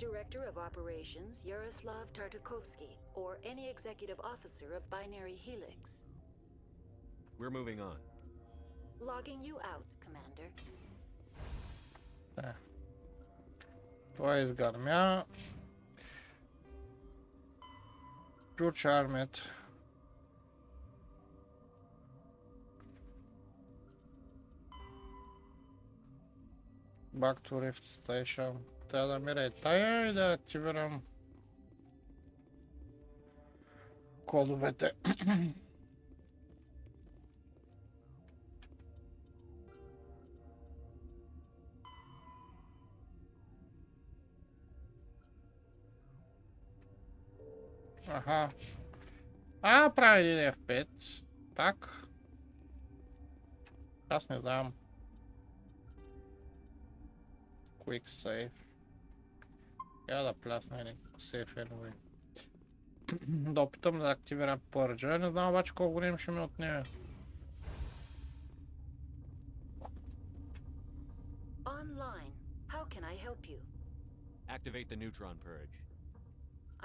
Director of Operations Yaroslav Tartakovsky, or any executive officer of Binary Helix. We're moving on. Logging you out, Commander. Това изгармя. Ключ армет. Back to Rift Station. Трябва да мира и тая и да активирам кодовете. Аха. Прави един F5. Так. Аз не знам. Quick save. Я да плясна един сейф anyway. Да опитам да активирам пърджа. Не знам обаче колко време ще ми отнеме. Online. How can I help you? Activate the neutron purge.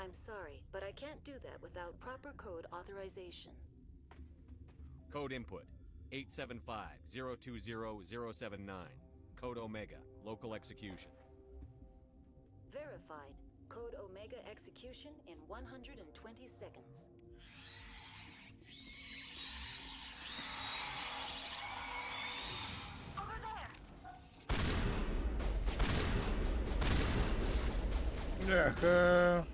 I'm sorry, but I can't do that without proper code authorization. Code input 875-020-079. Code Omega. Local execution. Verified. Code Omega execution in 120 seconds. Over there! Бляха.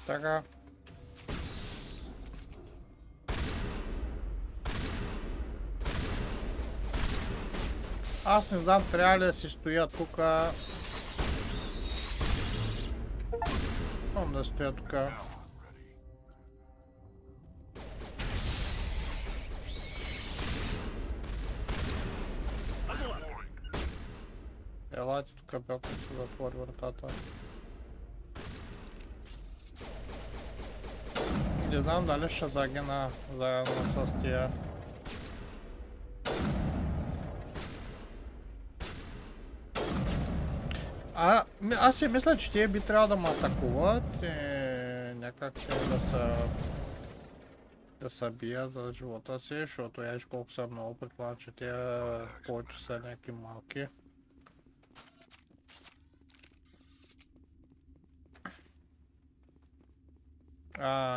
Така. Аз не знам, трябва ли да си стоя тука. Мам да стоя тука. Елайте тука, белка се затвори вратата. Не знам дали ще загина заедно с тия. Аз си мисля, че тия би трябвало да ме атакуват и някак си да се бият за живота си, защото я колко са много, предполагам, че тия повече са някакви малки.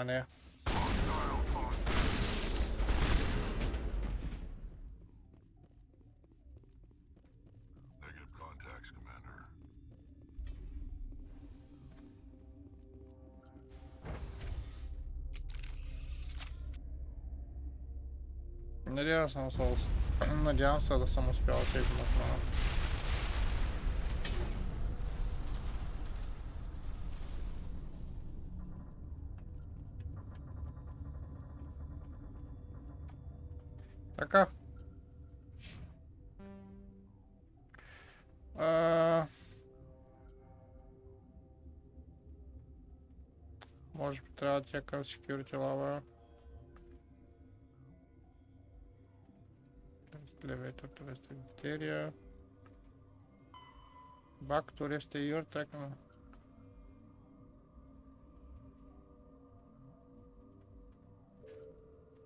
Не. Надявам се да съм успял да се измъкна. Така. Може би трябва да тя към security lava. Elevator to rest area. Back to rest your techno.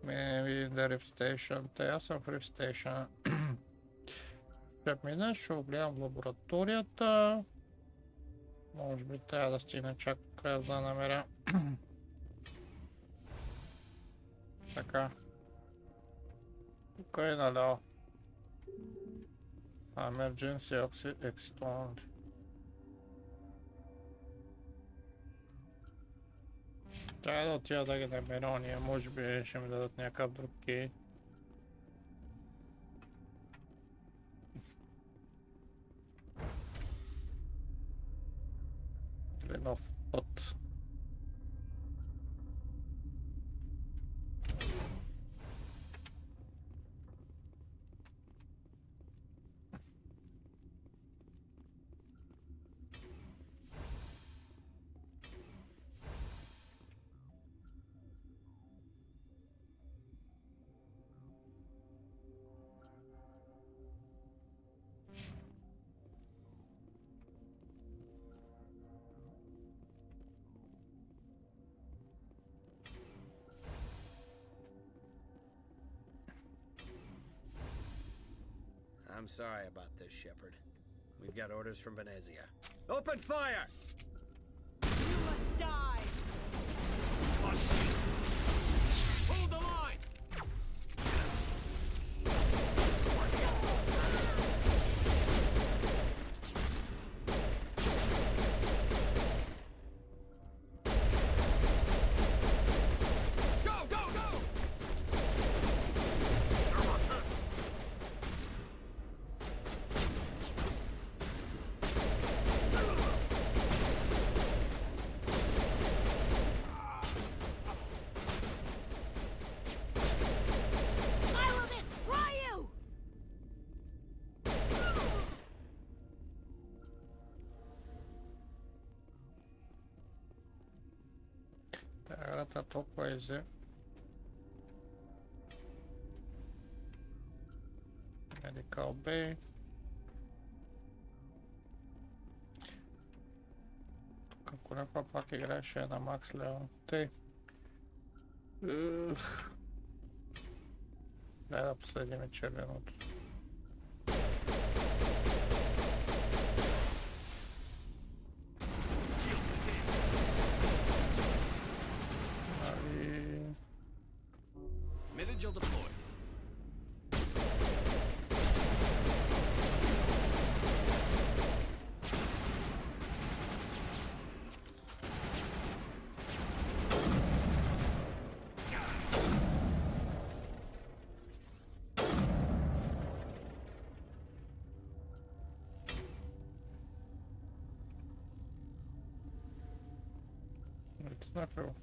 Maybe the rift station. Аз съм в rift station. Ще мина, ще огледам лабораторията. Може би трябва да стигна чак края да намеря. Така. Тук е наляво. Emergency exit only. Трябва да отида да ги намеря ония, може би ще ми дадат някакъв друг кей. Или нов път. I'm sorry about this, Shepard. We've got orders from Venezia. Open fire! You must die! Oh, shit! Hold the line! Go, go, go! I will destroy you! Arată толкова изи. Medical Bay. Тук ако някаква пак играеше на макс лево. Тъй. Дай да последим червеното. Mitchell deployed. It's not real.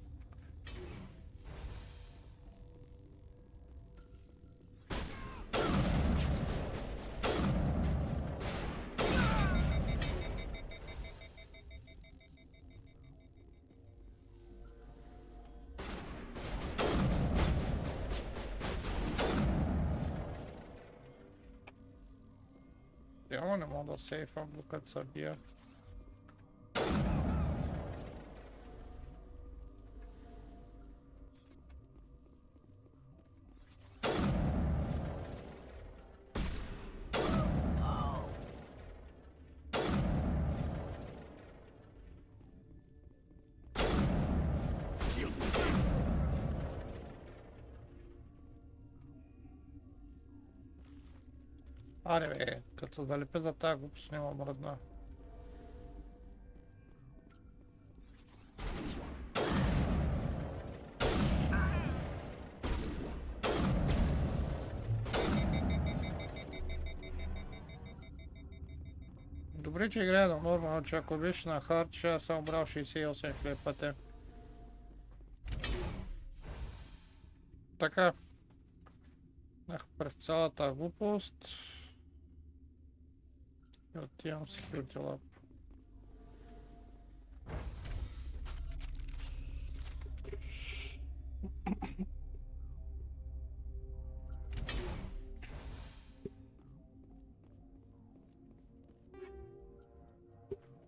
Я не мога да сейфам, докато се бия. Аре бе, като се залепи за тази глупост няма мръдна. Добре, че играе на нормално, че ако беше на хард, ще съм брал 68 хиляди пъти. Така. Нах през цялата глупост. И отивам Security Lab.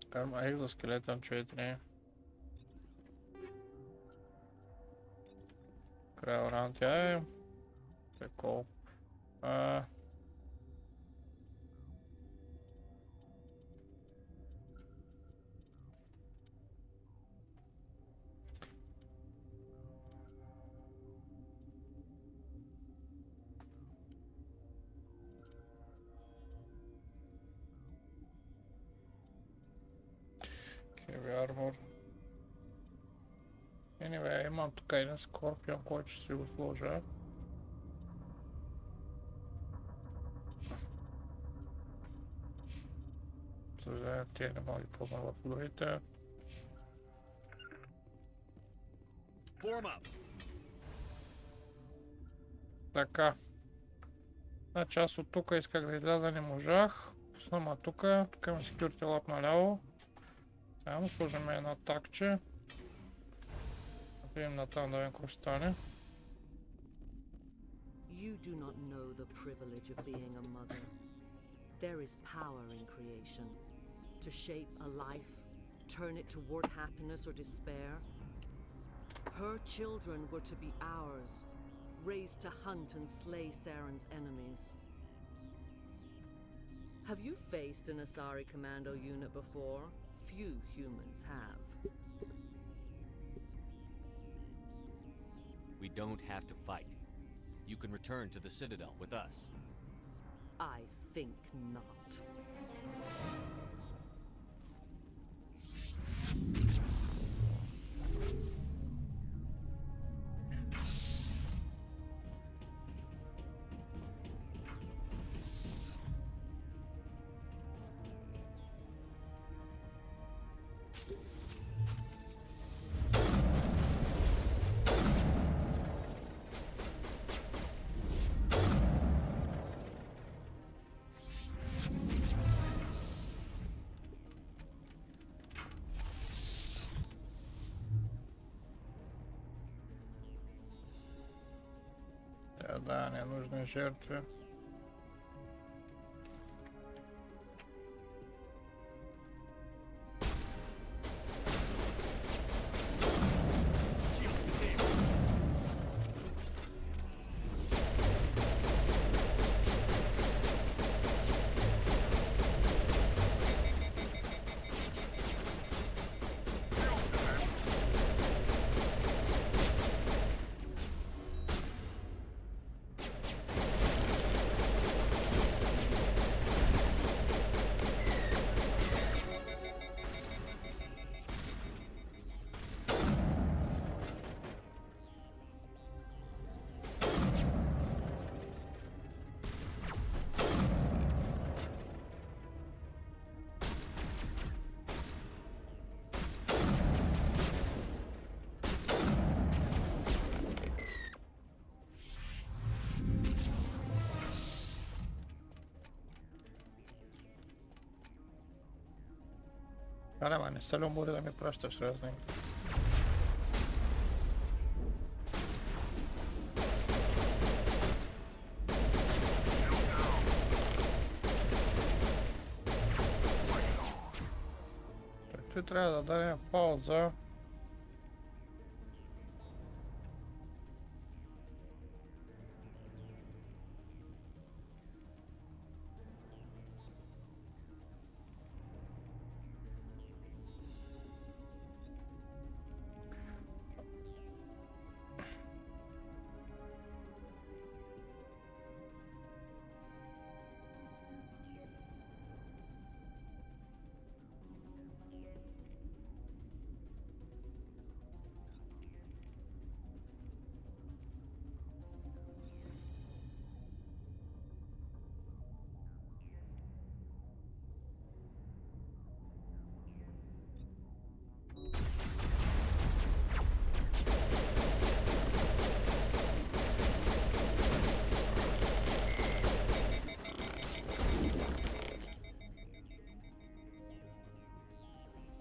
Карма екзоскелетен 4. Крайоран тя е. Прикол. Heavy armor. Anyway, имам тук един скорпион, който ще си го сложа. Съжаление, тия не мога да помогна в другите. Така. Значи аз от тук исках да изляза, не можах. Пусна ма тук. Тук има Security Lab наляво. Сега му сложим едно такче. Да видим натам да видим какво ще стане. You do not know the privilege of being a mother. There is power in creation. To shape a life, turn it toward happiness or despair. Her children were to be ours, raised to hunt and slay Saren's enemies. Have you faced an Asari commando unit before? Few humans have. We don't have to fight. You can return to the Citadel with us. I think not. Да, ненужные жертвы. Ама не са ли умори да ми пращаш разни? Той трябва да дадем пауза.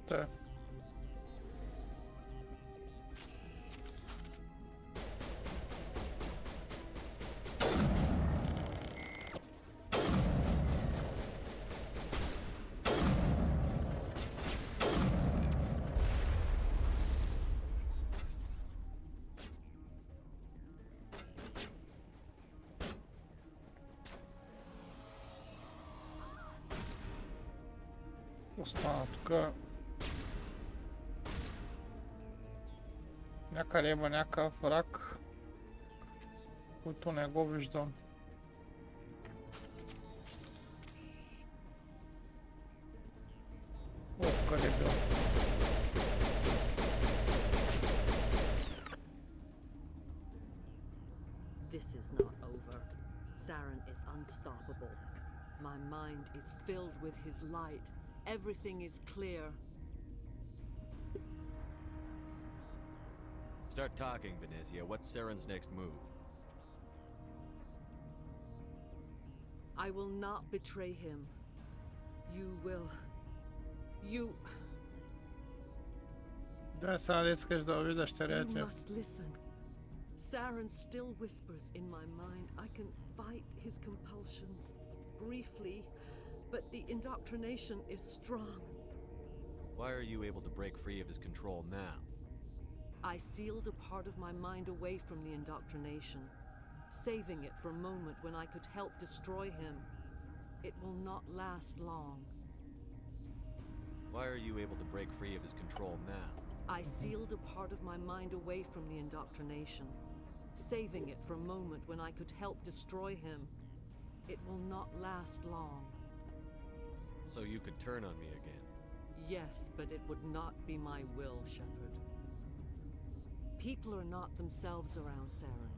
Te. Остана тук. Някъде има някакъв враг, който не го виждам. Къде бил? This is not over. Saren is unstoppable. My mind is filled with his light. Everything is clear. Start talking, Venezia. What's Saren's next move? I will not betray him. You will... You... Да, сега искаш да увидиш You стереотип. must listen. Saren still whispers in my mind. I can fight his compulsions. Briefly, but the indoctrination is strong. Why are you able to break free of his control now? I sealed a part of my mind away from the indoctrination, saving it for a moment when I could help destroy him. It will not last long. Why are you able to break free of his control now? I sealed a part of my mind away from the indoctrination, saving it for a moment when I could help destroy him. It will not last long. So you could turn on me again? Yes, but it would not be my will, Shepard. People are not themselves around Saren.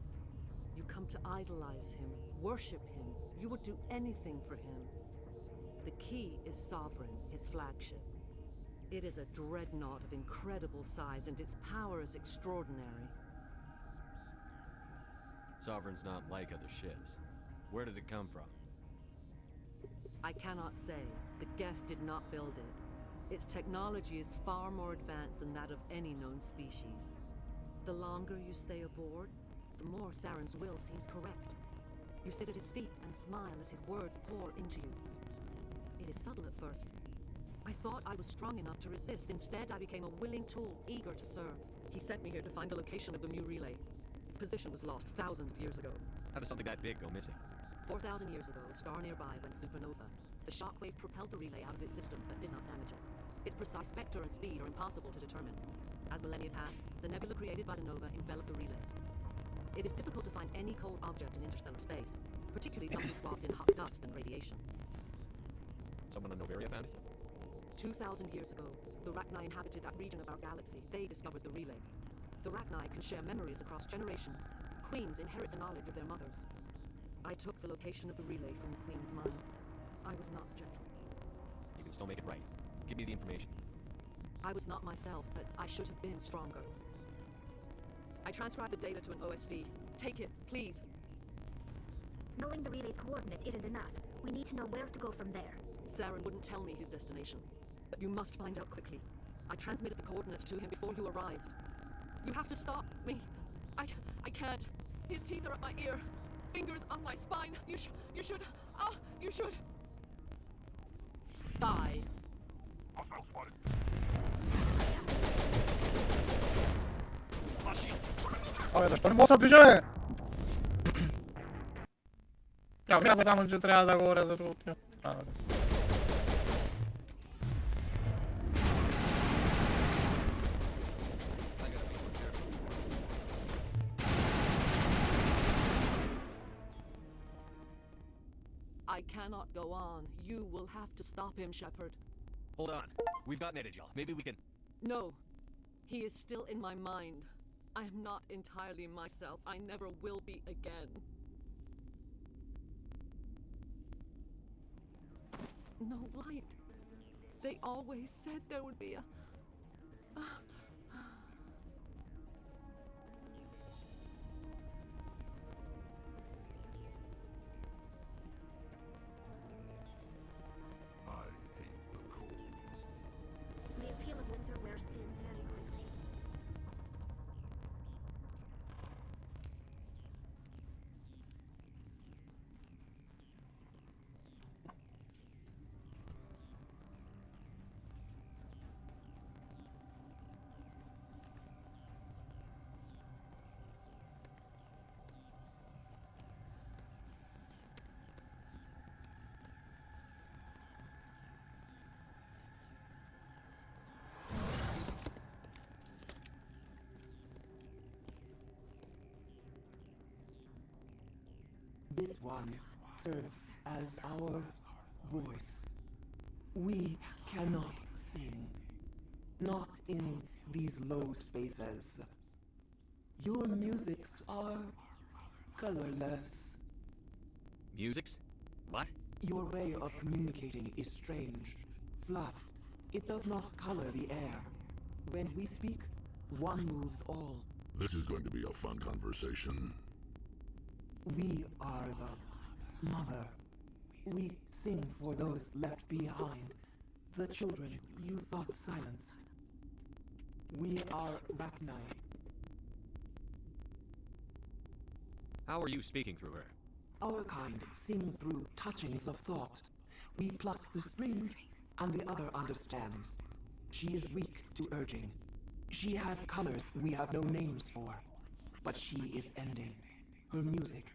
You come to idolize him, worship him. You would do anything for him. The key is Sovereign, his flagship. It is a dreadnought of incredible size, and its power is extraordinary. Sovereign's not like other ships. Where did it come from? I cannot say. The Geth did not build it. Its technology is far more advanced than that of any known species. The longer you stay aboard, the more Saren's will seems correct. You sit at his feet and smile as his words pour into you. It is subtle at first. I thought I was strong enough to resist. Instead, I became a willing tool, eager to serve. He sent me here to find the location of the Mu relay. Its position was lost thousands of years ago. How does something that big go missing? 4,000 years ago, a star nearby went supernova. The shockwave propelled the relay out of its system, but did not damage it. Its precise vector and speed are impossible to determine. As millennia passed, the nebula created by the nova enveloped the relay. It is difficult to find any cold object in interstellar space, particularly something swathed in hot dust and radiation. Someone on Noveria found it? 2,000 years ago, the Rachni inhabited that region of our galaxy. They discovered the relay. The Rachni can share memories across generations. Queens inherit the knowledge of their mothers. I took the location of the relay from the Queen's mind. I was not gentle. You can still make it right. Give me the information. I was not myself, but I should have been stronger. I transcribed the data to an OSD. Take it, please. Knowing the relay's coordinates isn't enough. We need to know where to go from there. Saren wouldn't tell me his destination, but you must find out quickly. I transmitted the coordinates to him before you arrived. You have to stop me. I can't. His teeth are at my ear. Fingers on my spine. You should. Oh, you should. Die. Абе, защо не мога да се движа, бе? Бях само, че трябва да го уряза жълтия. I cannot go on. You will have to stop him, Shepard. Hold on. We've got Netagel. Maybe we can... No. He is still in my mind. I am not entirely myself. I never will be again. No light. They always said there would be a... I hate the cold. The appeal of This one serves as our voice. We cannot sing. Not in these low spaces. Your musics are colorless. Musics? What? Your way of communicating is strange, flat. It does not color the air. When we speak, one moves all. This is going to be a fun conversation. We are the mother. We sing for those left behind, the children you thought silenced. We are Rachni. How are you speaking through her? Our kind sing through touchings of thought. We pluck the strings, and the other understands. She is weak to urging. She has colors we have no names for. But she is ending. Her music